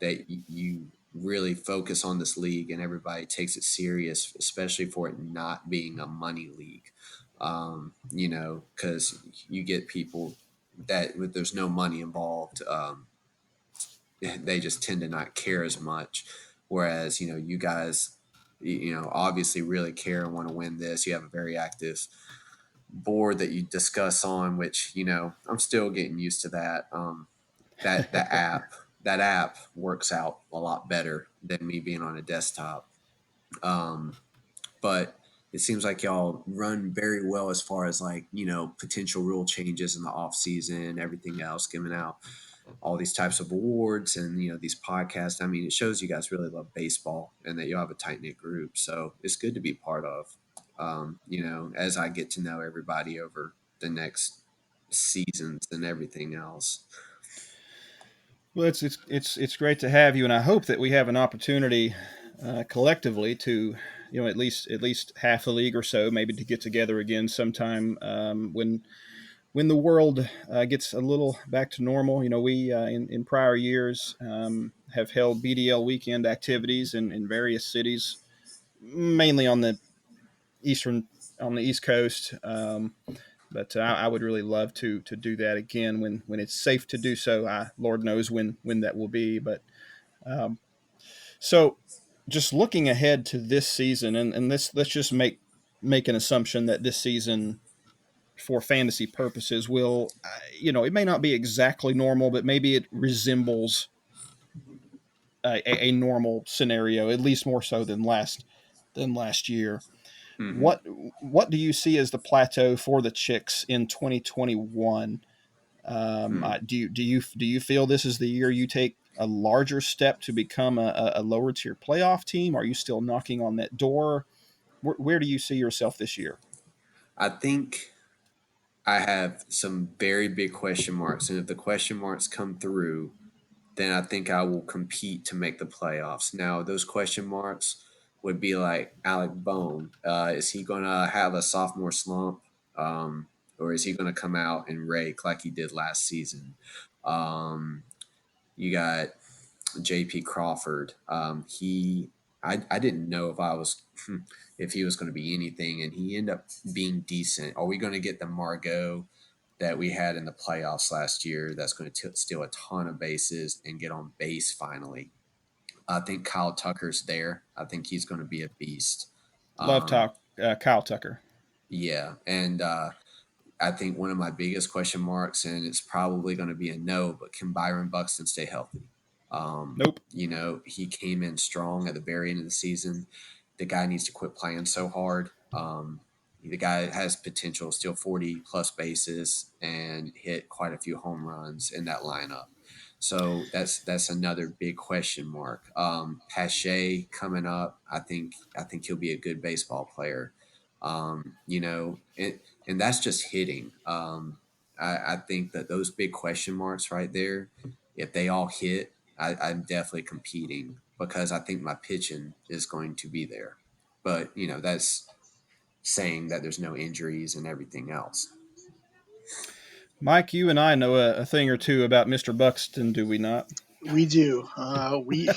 that you really focus on this league and everybody takes it serious, especially for it not being a money league. Because you get people that there's no money involved, they just tend to not care as much. Whereas, you guys, obviously really care and want to win this. You have a very active board that you discuss on, which, I'm still getting used to that. That app works out a lot better than me being on a desktop. But it seems like y'all run very well as far as like, potential rule changes in the off season, everything else, giving out all these types of awards and, these podcasts. I mean, it shows you guys really love baseball and that you have a tight knit group. So it's good to be part of, as I get to know everybody over the next seasons and everything else. Well, it's great to have you, and I hope that we have an opportunity collectively to, at least half the league or so, maybe to get together again sometime when the world gets a little back to normal. We in prior years have held BDL weekend activities in various cities, mainly eastern on the East Coast. But I would really love to do that again when it's safe to do so. Lord knows when that will be. But um, so just looking ahead to this season, and let's just make an assumption that this season, for fantasy purposes, will it may not be exactly normal, but maybe it resembles a normal scenario, at least more so than last year. Mm-hmm. What do you see as the plateau for the Chicks in 2021? Hmm. Do you feel this is the year you take a larger step to become a lower tier playoff team? Are you still knocking on that door? Where do you see yourself this year? I think I have some very big question marks. And if the question marks come through, then I think I will compete to make the playoffs. Now, those question marks would be like Alec Bone. Is he going to have a sophomore slump? Or is he going to come out and rake like he did last season? You got J.P. Crawford. I didn't know if he was going to be anything, and he ended up being decent. Are we going to get the Margot that we had in the playoffs last year? That's going to steal a ton of bases and get on base finally. I think Kyle Tucker's there. I think he's going to be a beast. Love Um, talk, Kyle Tucker. yeah, and I think one of my biggest question marks, and it's probably going to be a no, but can Byron Buxton stay healthy? Nope. He came in strong at the very end of the season. The guy needs to quit playing so hard. The guy has potential, still 40 plus bases, and hit quite a few home runs in that lineup. So that's another big question mark. Pache coming up, I think he'll be a good baseball player. And that's just hitting. I think that those big question marks right there, if they all hit, I'm definitely competing because I think my pitching is going to be there. But that's saying that there's no injuries and everything else. Mike, you and I know a thing or two about Mr. Buxton, do we not? We do. We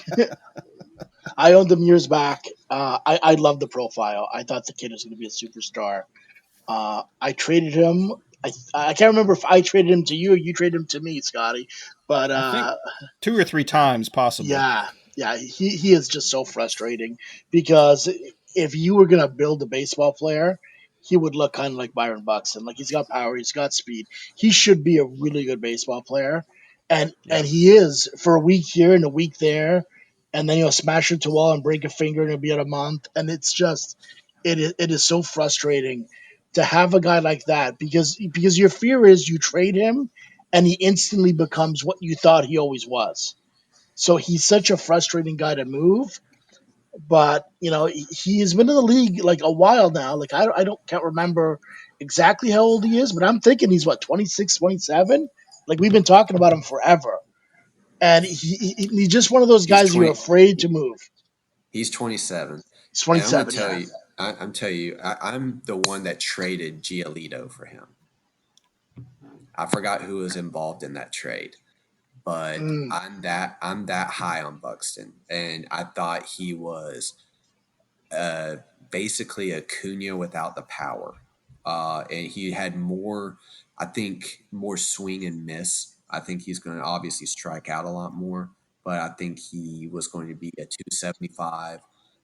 I owned him years back. I love the profile. I thought the kid was going to be a superstar. I traded him. I can't remember if I traded him to you or you traded him to me, Scotty. But I think two or three times, possibly. yeah, yeah, he is just so frustrating because if you were gonna build a baseball player, he would look kind of like Byron Buxton. Like he's got power, he's got speed. He should be a really good baseball player, and Yeah. he is for a week here and a week there, and then he'll smash into a wall and break a finger and it'll be at a month, and it's just it is so frustrating to have a guy like that because your fear is you trade him and he instantly becomes what you thought he always was, so he's such a frustrating guy to move. But he's been in the league like a while now. Like I don't can't remember exactly how old he is, but I'm thinking he's what 26, 27. Like we've been talking about him forever, and he's just one of those He's guys you're 20. afraid to move. He's 27, He's and I'm going to 27, tell yeah. you. I'm telling you, I'm the one that traded Giolito for him. I forgot who was involved in that trade. but Mm, I'm that high on Buxton, and I thought he was uh, basically Acuna without the power. And he had more, I think, more swing and miss. I think he's going to obviously strike out a lot more, but I think he was going to be a 275,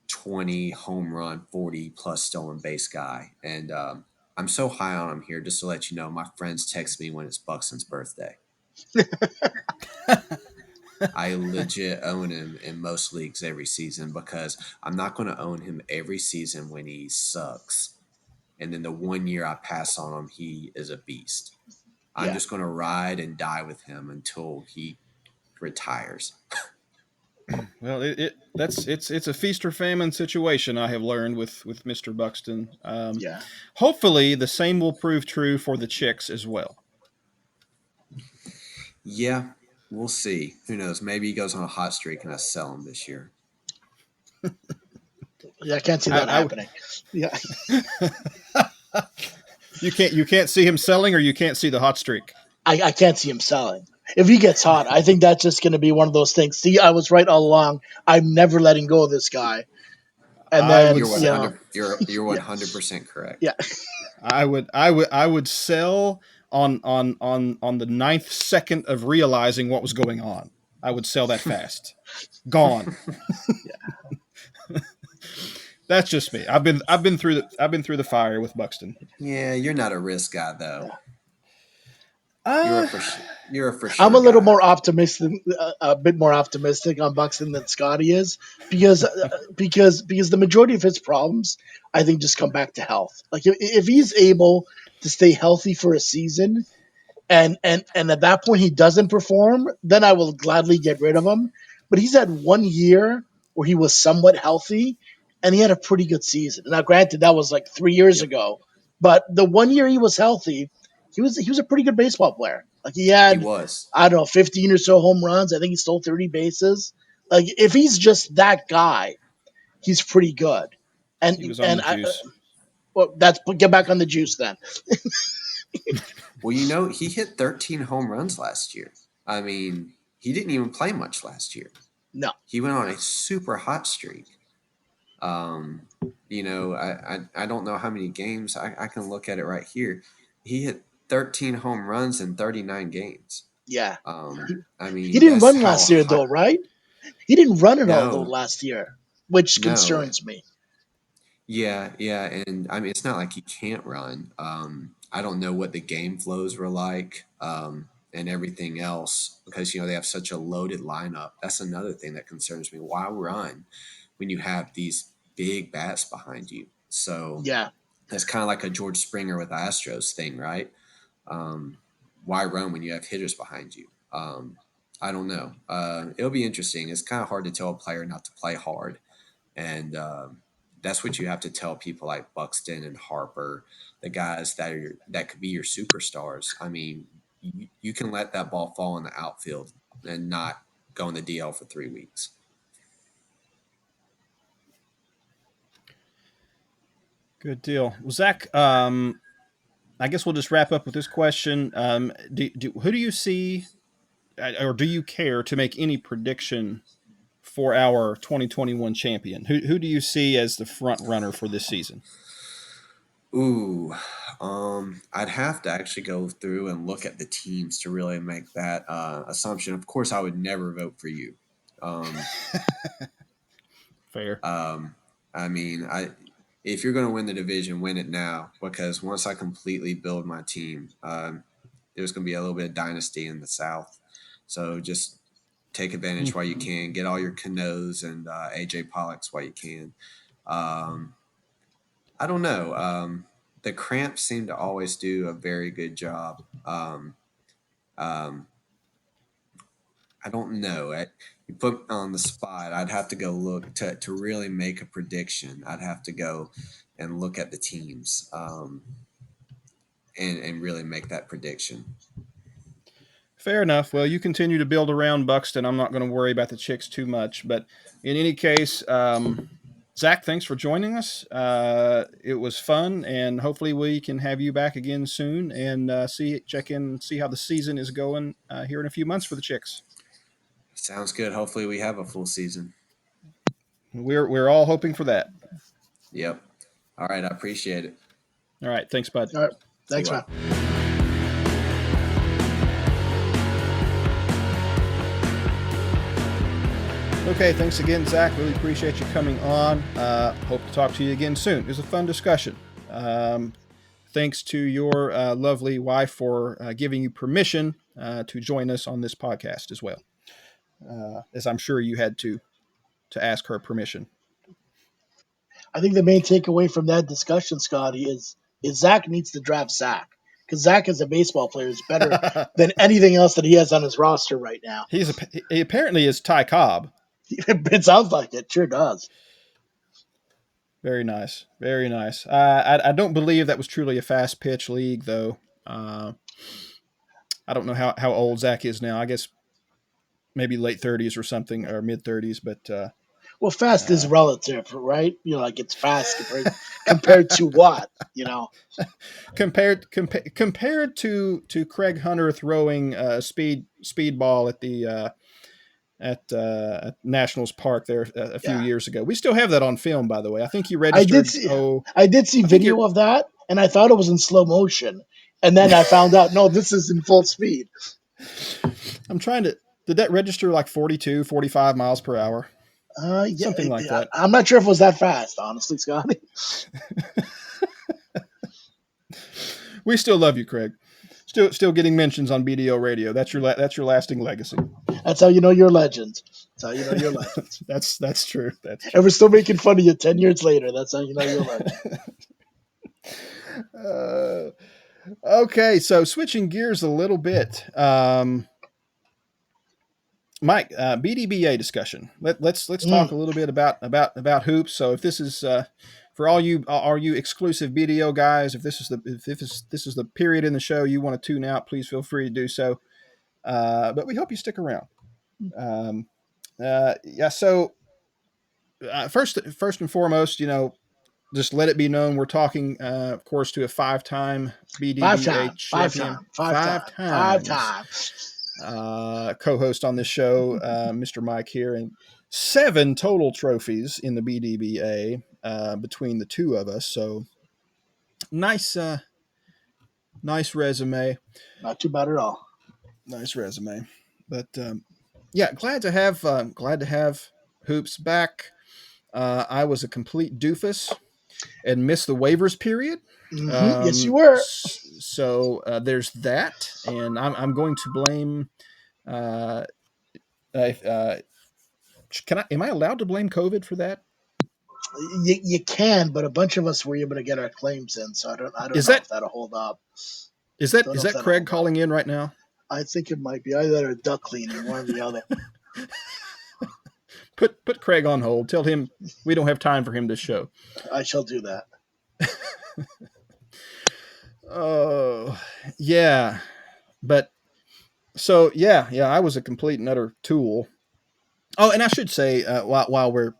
20 home run, 40 plus stolen base guy. And I'm so high on him here. Just to let you know, my friends text me when it's Buxton's birthday. I legit own him in most leagues every season because I'm not going to own him every season when he sucks. And then the 1 year I pass on him, he is a beast. I'm yeah. just going to ride and die with him until he retires. Well, it's a feast or famine situation. I have learned with Mr. Buxton. Yeah. Hopefully, the same will prove true for the chicks as well. Yeah, we'll see. Who knows? Maybe he goes on a hot streak and I sell him this year. Yeah, I can't see that I happening. Yeah. you can't see him selling, or you can't see the hot streak. I can't see him selling. If he gets hot, I think that's just going to be one of those things. See, I was right all along. I'm never letting go of this guy. And I would then, You're you know, 100. You're yeah, 100% correct. yeah. I would sell on the ninth second of realizing what was going on. I would sell that fast. Gone. That's just me. I've been through the fire with Buxton. Yeah, you're not a risk guy though. You're a Uh for su- you're a for I'm sure a little guy. more optimistic, a bit more optimistic on Buxton than Scotty is, because because the majority of his problems, I think, just come back to health. Like if he's able to stay healthy for a season, and at that point he doesn't perform, then I will gladly get rid of him. But he's had 1 year where he was somewhat healthy, and he had a pretty good season. Now, granted, that was like 3 years Yep, ago, but the 1 year he was healthy, he was a pretty good baseball player. Like he he had, was. I don't know, 15 or so home runs. I think he stole 30 bases. Like if he's just that guy, he's pretty good. And he was on and the juice. well, that's get back on the juice then. Well, he hit 13 home runs last year. I mean, he didn't even play much last year. No, He went on a super hot streak. Um, I don't know how many games. I can look at it right here. He hit 13 home runs in 39 games. yeah, I he mean, didn't that's run how last year though, hot. right? He didn't run at all though No, last year, which no. concerns me. Yeah, yeah, and I mean, it's not like he can't run. I don't know what the game flows were like, and everything else because they have such a loaded lineup. That's another thing that concerns me. Why run when you have these big bats behind you? So Yeah, that's kind of like a George Springer with the Astros thing, right? Um, why run when you have hitters behind you? I don't know. It'll be interesting. It's kind of hard to tell a player not to play hard, and that's what you have to tell people like Buxton and Harper, the guys that could be your superstars. I mean, you can let that ball fall in the outfield and not go in the DL for 3 weeks. Good deal. Well, Zach, I guess we'll just wrap up with this question. Who do you see, or do you care to make any prediction for our 2021 champion? Who do you see as the front runner for this season? Ooh, I'd have to actually go through and look at the teams to really make that assumption. Of course, I would never vote for you. Um, Fair. um, I mean, if you're going to win the division, win it now because once I completely build my team, there's going to be a little bit of dynasty in the South. So just take advantage while you can. Get all your Canoes and AJ Pollocks while you can. Um, I don't know. The Cramps seem to always do a very good job. Um, I don't know. You put me on the spot. I'd have to go look to really make a prediction. I'd have to go and look at the teams and really make that prediction. Fair enough. Well, you continue to build around Buxton. I'm not going to worry about the chicks too much. But in any case, Zach, thanks for joining us. It was fun, and hopefully we can have you back again soon and check in, see how the season is going here in a few months for the Chicks. Sounds good. Hopefully, we have a full season. We're all hoping for that. Yep. All right. I appreciate it. All right. Thanks, bud. All right. See Thanks, you. man. Okay, thanks again, Zach. Really appreciate you coming on. Hope to talk to you again soon. It was a fun discussion. Thanks to your lovely wife for giving you permission to join us on this podcast as well, as I'm sure you had to ask her permission. I think the main takeaway from that discussion, Scotty, is Zach needs to draft Zach, because Zach as a baseball player is better than anything else that he has on his roster right now. He apparently is Ty Cobb. It sounds like it. Sure does. Very nice. Very nice. I don't believe that was truly a fast pitch league, though. I don't know how old Zach is now. I guess maybe late 30s or something, or mid 30s. But well, fast is relative, right? Like it's fast compared to what? Compared to Craig Hunter throwing a speed ball at the at Nationals Park there a few years ago. We still have that on film, by the way. I think you registered. I did see video of that, and I thought it was in slow motion, and then I found out no, this is in full speed. I'm trying to. Did that register like 42, 45 miles per hour? Something like that. I'm not sure if it was that fast, honestly, Scotty. We still love you, Craig. Still getting mentions on BDO radio. That's your lasting legacy. That's how you know you're a legend. That's how you know you're a legend. That's true. That's true. And we're still making fun of you 10 years later. That's how you know you're a legend. Okay, so switching gears a little bit. Mike, BDBA discussion. Let's talk a little bit about hoops. So if this is for all you exclusive BDO guys, if this is the period in the show you want to tune out, please feel free to do so. But we hope you stick around. So first and foremost, just let it be known we're talking, of course, to a five-time BDBA champion, five times. Co-host on this show, Mr. Mike here, and 7 total trophies in the BDBA between the two of us. So nice resume. Not too bad at all. Nice resume, but glad to have Hoops back. I was a complete doofus and missed the waivers period. Yes, you were. So there's that, and I'm going to blame. Am I allowed to blame COVID for that? You can, but a bunch of us were able to get our claims in, so I don't know if that'll hold up. Is that Craig calling in right now? I think it might be either a duck cleaning, one or the other. Put Craig on hold. Tell him we don't have time for him this show. I shall do that. Oh, yeah. But so I was a complete and utter tool. Oh, and I should say while we're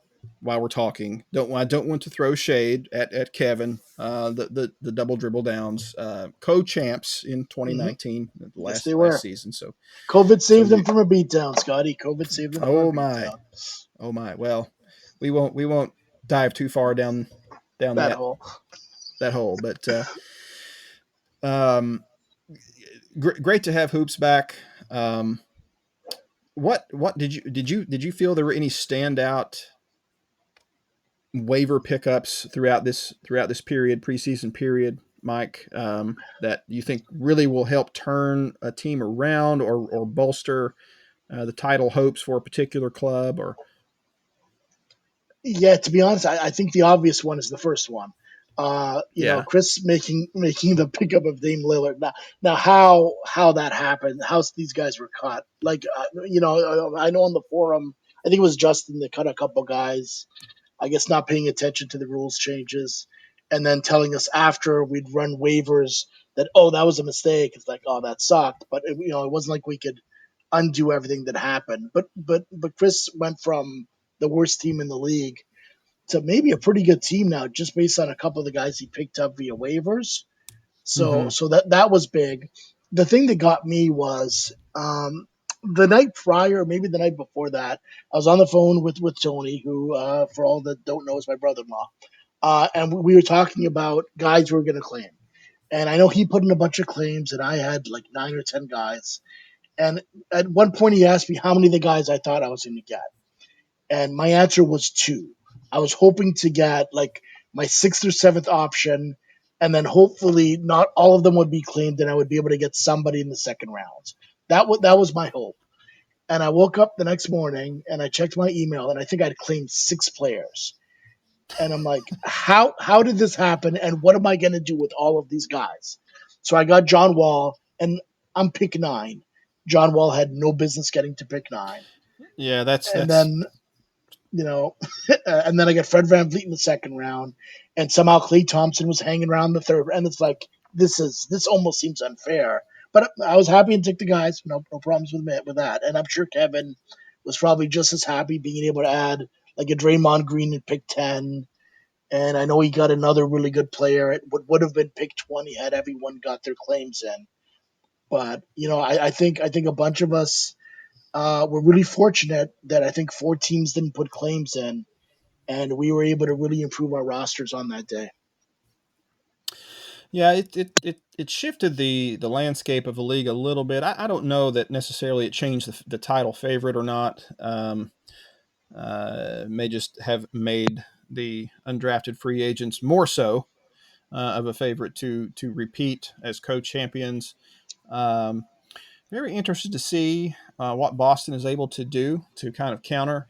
talking, I don't want to throw shade at Kevin. The double dribble downs, co-champs in 2019, the last season. So COVID saved them from a beatdown, Scotty. COVID saved them. Oh my. Well, we won't dive too far down that hole. That hole, but great to have Hoops back. What did you feel there were any standout waiver pickups throughout this preseason period, Mike, that you think really will help turn a team around or bolster the title hopes for a particular club? Or yeah, to be honest, I think the obvious one is the first one. Chris making the pickup of Dame Lillard. Now how that happened, how these guys were cut. Like, I know on the forum, I think it was Justin that cut a couple guys, I guess not paying attention to the rules changes, and then telling us after we'd run waivers that, that was a mistake. It's like, that sucked. But it wasn't like we could undo everything that happened. But Chris went from the worst team in the league to maybe a pretty good team now, just based on a couple of the guys he picked up via waivers. So Mm-hmm. so that was big. The thing that got me was the night prior, maybe the night before that, I was on the phone with Tony, who for all that don't know is my brother-in-law, and we were talking about guys we were going to claim. And I know he put in a bunch of claims, and I had like 9 or 10 guys. And at one point, he asked me how many of the guys I thought I was going to get, and my answer was two. I was hoping to get like my sixth or seventh option, and then hopefully not all of them would be claimed, and I would be able to get somebody in the second round. That was my hope. And I woke up the next morning and I checked my email, and I think I'd claimed 6 players. And I'm like, how did this happen? And what am I going to do with all of these guys? So I got John Wall, and I'm pick 9. John Wall had no business getting to pick 9. Yeah, that's And that's then you know, and then I got Fred Van Vliet in the second round, and somehow Clay Thompson was hanging around the third, and it's like this almost seems unfair. But I was happy and took the guys, no problems with that, and I'm sure Kevin was probably just as happy being able to add like a Draymond Green in pick 10, and I know he got another really good player. It would have been pick 20 had everyone got their claims in. But I think a bunch of us were really fortunate that I think 4 teams didn't put claims in, and we were able to really improve our rosters on that day. yeah. It shifted the landscape of the league a little bit. I don't know that necessarily it changed the title favorite or not. May just have made the undrafted free agents more so of a favorite to repeat as co-champions. Um, Very interested to see what Boston is able to do to kind of counter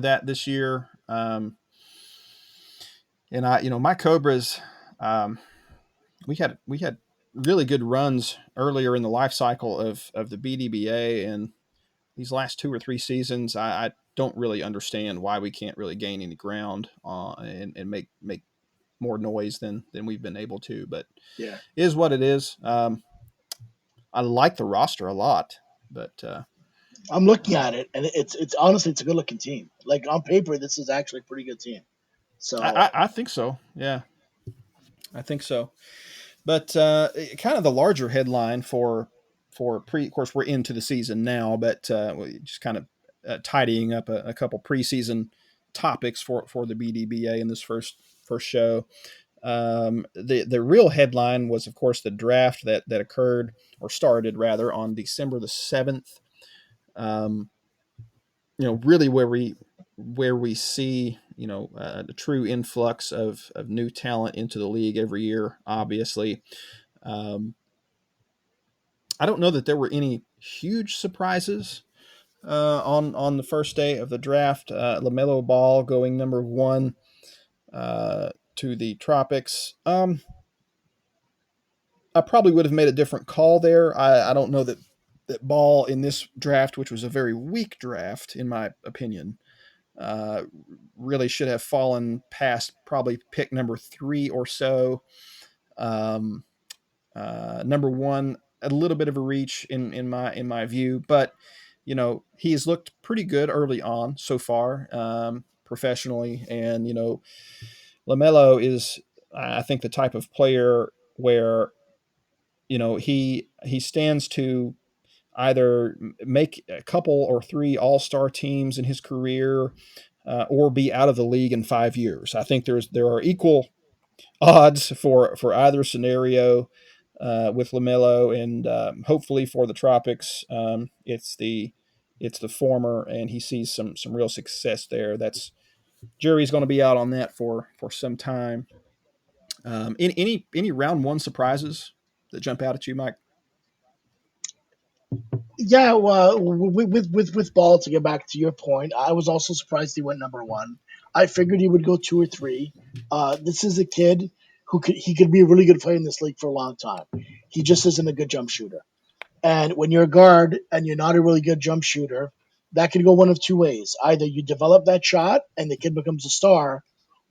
that this year. And my Cobras, um, we had really good runs earlier in the life cycle of the BDBA, and these last 2 or 3 seasons, I don't really understand why we can't really gain any ground and make more noise than we've been able to. But Yeah, it is what it is. I like the roster a lot, but I'm looking at it, and it's honestly it's a good looking team. Like on paper, this is actually a pretty good team. So I think so. Yeah, I think so. But kind of the larger headline for pre. Of course, we're into the season now, but just kind of tidying up a couple preseason topics for the BDBA in this first show. The real headline was, of course, the draft that occurred or started rather on December 7th. Um, really where we see the true influx of new talent into the league every year. Obviously, um, I don't know that there were any huge surprises on the first day of the draft. Lamelo Ball going number 1 to the Tropics. I probably would have made a different call there. I don't know that Ball in this draft, which was a very weak draft in my opinion, uh, really should have fallen past probably pick number 3 or so. Um, number 1, a little bit of a reach in my view, but he's looked pretty good early on so far, professionally, and Lamelo is, I think, the type of player where he stands to either make a couple or 3 all-star teams in his career, or be out of the league in 5 years. I think there are equal odds for either scenario with Lamelo, and hopefully for the Tropics, it's the former, and he sees some real success there. That's jury's going to be out on that for some time. Any round 1 surprises that jump out at you, Mike? yeah, well, with Ball, to get back to your point, I was also surprised he went number 1. I figured he would go 2 or 3. This is a kid he could be a really good player in this league for a long time. He just isn't a good jump shooter. And when you're a guard and you're not a really good jump shooter, that can go one of 2 ways. Either you develop that shot and the kid becomes a star,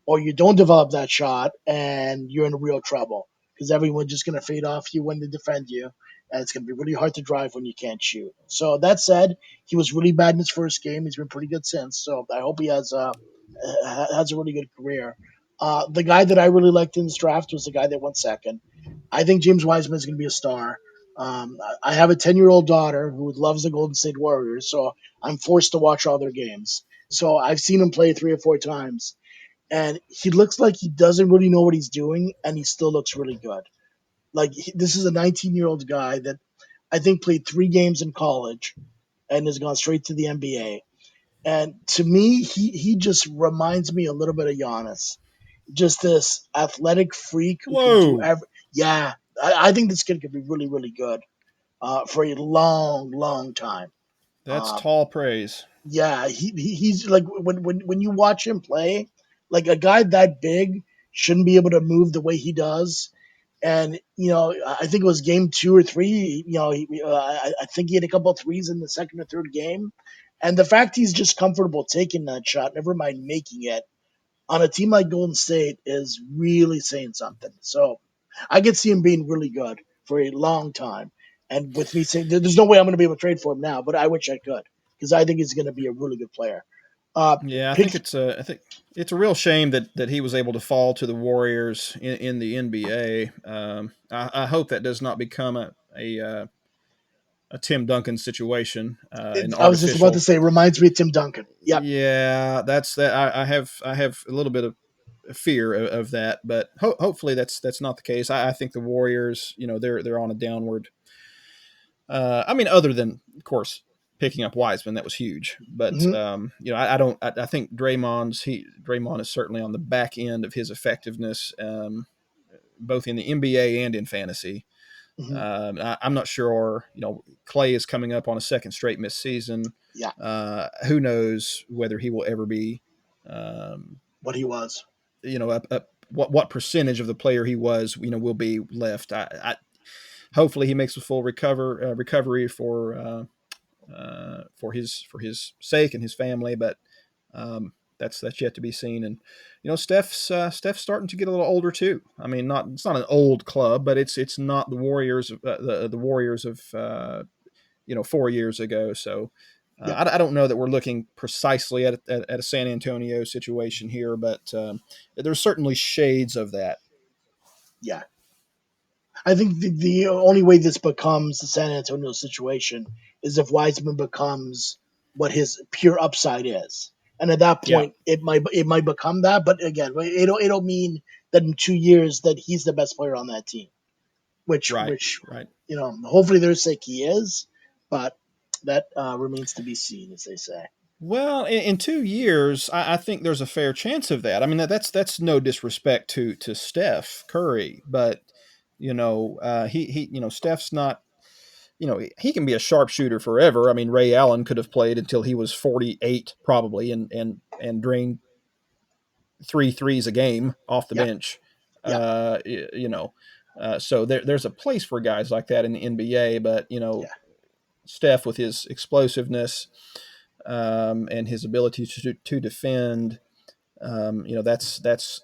or you don't develop that shot and you're in real trouble because everyone's just going to fade off you when they defend you. And it's going to be really hard to drive when you can't shoot. So that said, he was really bad in his first game. He's been pretty good since. So I hope he has has a really good career. The guy that I really liked in this draft was the guy that went second. I think James Wiseman is going to be a star. I have a 10-year-old daughter who loves the Golden State Warriors, so I'm forced to watch all their games. So I've seen him play 3 or 4 times, and he looks like he doesn't really know what he's doing, and he still looks really good. Like this is a 19-year-old guy that I think played 3 games in college and has gone straight to the NBA. And to me, he just reminds me a little bit of Giannis. Just this athletic freak who can do Whoa, every. Yeah, I think this kid could be really, really good for a long, long time. that's Um, tall praise. yeah, he's like when you watch him play, like a guy that big shouldn't be able to move the way he does. And I think it was game 2 or 3. I think he had a couple of threes in the second or third game, and the fact he's just comfortable taking that shot, never mind making it, on a team like Golden State is really saying something. So I could see him being really good for a long time. And with me saying there's no way I'm going to be able to trade for him now, but I wish I could because I think he's going to be a really good player. Uh, Yeah, pick I think it's a real shame that he was able to fall to the Warriors in the NBA. I hope that does not become a Tim Duncan situation, an I was just about to artificial. say, reminds me of Tim Duncan. Yep. Yeah, that's that. I have a little bit of fear of that, but hopefully that's not the case. I think the Warriors, they're on a downward. I mean, other than of course picking up Wiseman, that was huge. But Hmm. I don't. I think Draymond is certainly on the back end of his effectiveness, both in the NBA and in fantasy. Hmm. I'm not sure. Clay is coming up on a second straight missed season. Yeah. Who knows whether he will ever be, um, What he was. what percentage of the player he was, will be left. Hopefully he makes a full recovery for his sake and his family, but that's yet to be seen. And Steph's starting to get a little older too. I mean, it's not an old club, but it's not the Warriors the Warriors of 4 years ago. So Yeah. I don't know that we're looking precisely at a San Antonio situation here, but there's certainly shades of that. Yeah. I think the only way this becomes the San Antonio situation is if Wiseman becomes what his pure upside is, and at that Yeah, point, it might become that. But again, it'll mean that in 2 years that he's the best player on that team, which right, which right. hopefully their sake he is, but that remains to be seen, as they say. Well, in 2 years, I think there's a fair chance of that. I mean, that's no disrespect to Steph Curry, but he Steph's not. He can be a sharpshooter forever. I mean, Ray Allen could have played until he was 48 probably, and drained three threes a game off the Yeah. bench. Yeah. So there's a place for guys like that in the NBA, but Yeah. Steph with his explosiveness, and his ability to defend, that's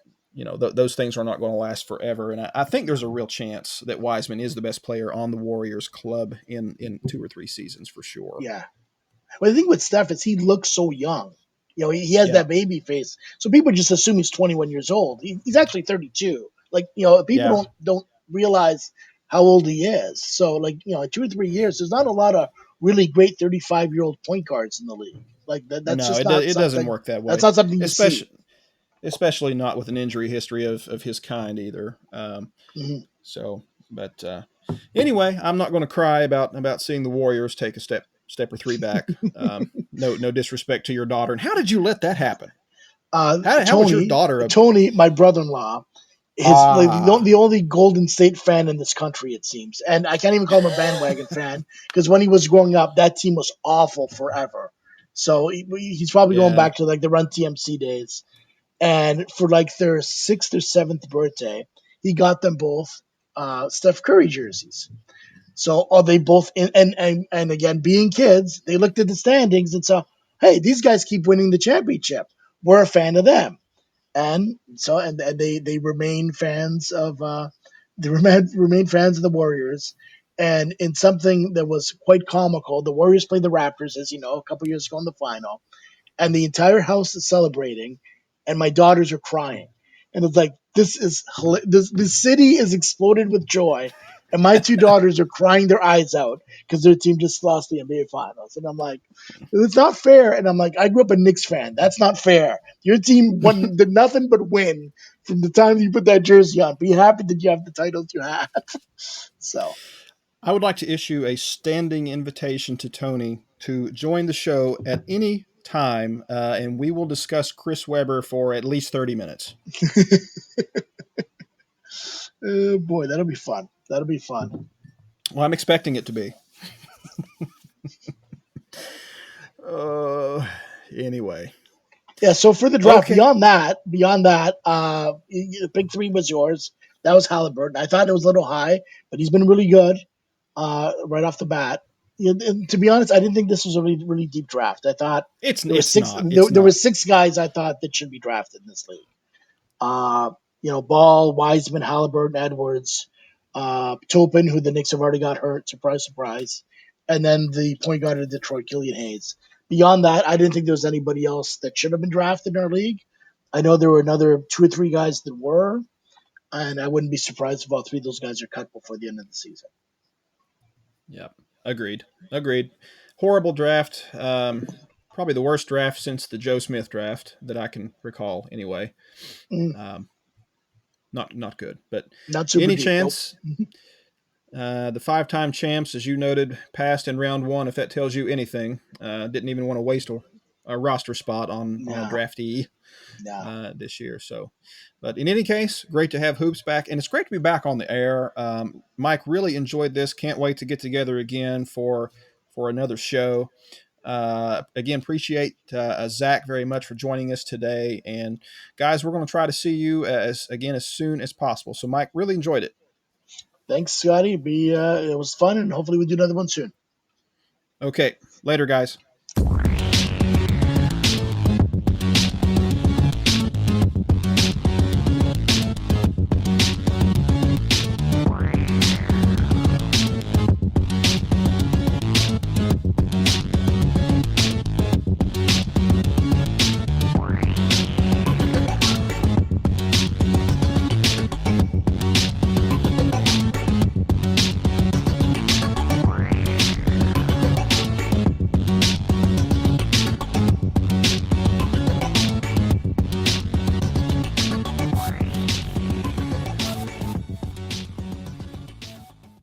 those things are not going to last forever. And I think there's a real chance that Wiseman is the best player on the Warriors club in 2 or 3 seasons for sure. Yeah. But the thing with Steph is he looks so young. He has Yeah, that baby face, so people just assume he's 21 years old. He's actually 32. Like people yeah. don't realize how old he is. So like in 2 or 3 years, there's not a lot of really great 35-year-old point guards in the league. Like that's No, just not it doesn't something. work that That's way, not something you see. especially not with an injury history of his kind either. Hmm. So, but anyway, I'm not going to cry about seeing the Warriors take a step or three back. No disrespect to your daughter. And how did you let that happen? How was your Tony, daughter Tony, my brother-in-law, his like ah the only Golden State fan in this country, it seems. And I can't even call him a bandwagon fan because when he was growing up, that team was awful forever. So he's probably going yeah back to like the Run TMC days. And for like their sixth or seventh birthday, he got them both Steph Curry jerseys. So are they both in? And again, being kids, they looked at the standings and saw, hey, these guys keep winning the championship. We're a fan of them, and they remain fans of remain fans of the Warriors. And in something that was quite comical, the Warriors played the Raptors, as you know, a couple years ago in the final, and the entire house is celebrating. and my daughters are crying, and it's like this city is exploded with joy, and my two daughters are crying their eyes out because their team just lost the NBA Finals, and I'm like, it's not fair. And I'm like, I grew up a Knicks fan. That's not fair. Your team won did nothing but win from the time you put that jersey on. Be happy that you have the titles you have. So I would like to issue a standing invitation to Tony to join the show at any time, and we will discuss Chris Webber for at least 30 minutes. oh boy, that'll be fun. That'll be fun. Well, I'm expecting it to be. uh, anyway. Yeah, so for the draft, Okay. beyond that, the big three was yours. That was Halliburton. I thought it was a little high, but he's been really good right off the bat. And to be honest, I didn't think this was a really, really deep draft. I thought It's there were it's six. not. It's There were not. six guys I thought that should be drafted in this league. Ball, Wiseman, Halliburton, Edwards, Topin, who the Knicks have already got hurt. Surprise, surprise. And then the point guard of Detroit, Killian Hayes. Beyond that, I didn't think there was anybody else that should have been drafted in our league. I know there were another two or three guys that were, and I wouldn't be surprised if all three of those guys are cut before the end of the season. Yeah. Agreed. Horrible draft. Probably the worst draft since the Joe Smith draft that I can recall. Anyway, Mm, not good. But not super any deep. Nope. chance? The 5-time champs, as you noted, passed in round one. If that tells you anything, didn't even want to waste a roster spot on a No, draftee no. this year. So, but in any case, great to have Hoops back, and it's great to be back on the air. Mike, really enjoyed this. Can't wait to get together again for another show. Again, appreciate Zach very much for joining us today. And guys, we're going to try to see you as soon as possible. So, Mike, really enjoyed it. Thanks, Scotty. It was fun, and hopefully we do another one soon. Okay, later, guys.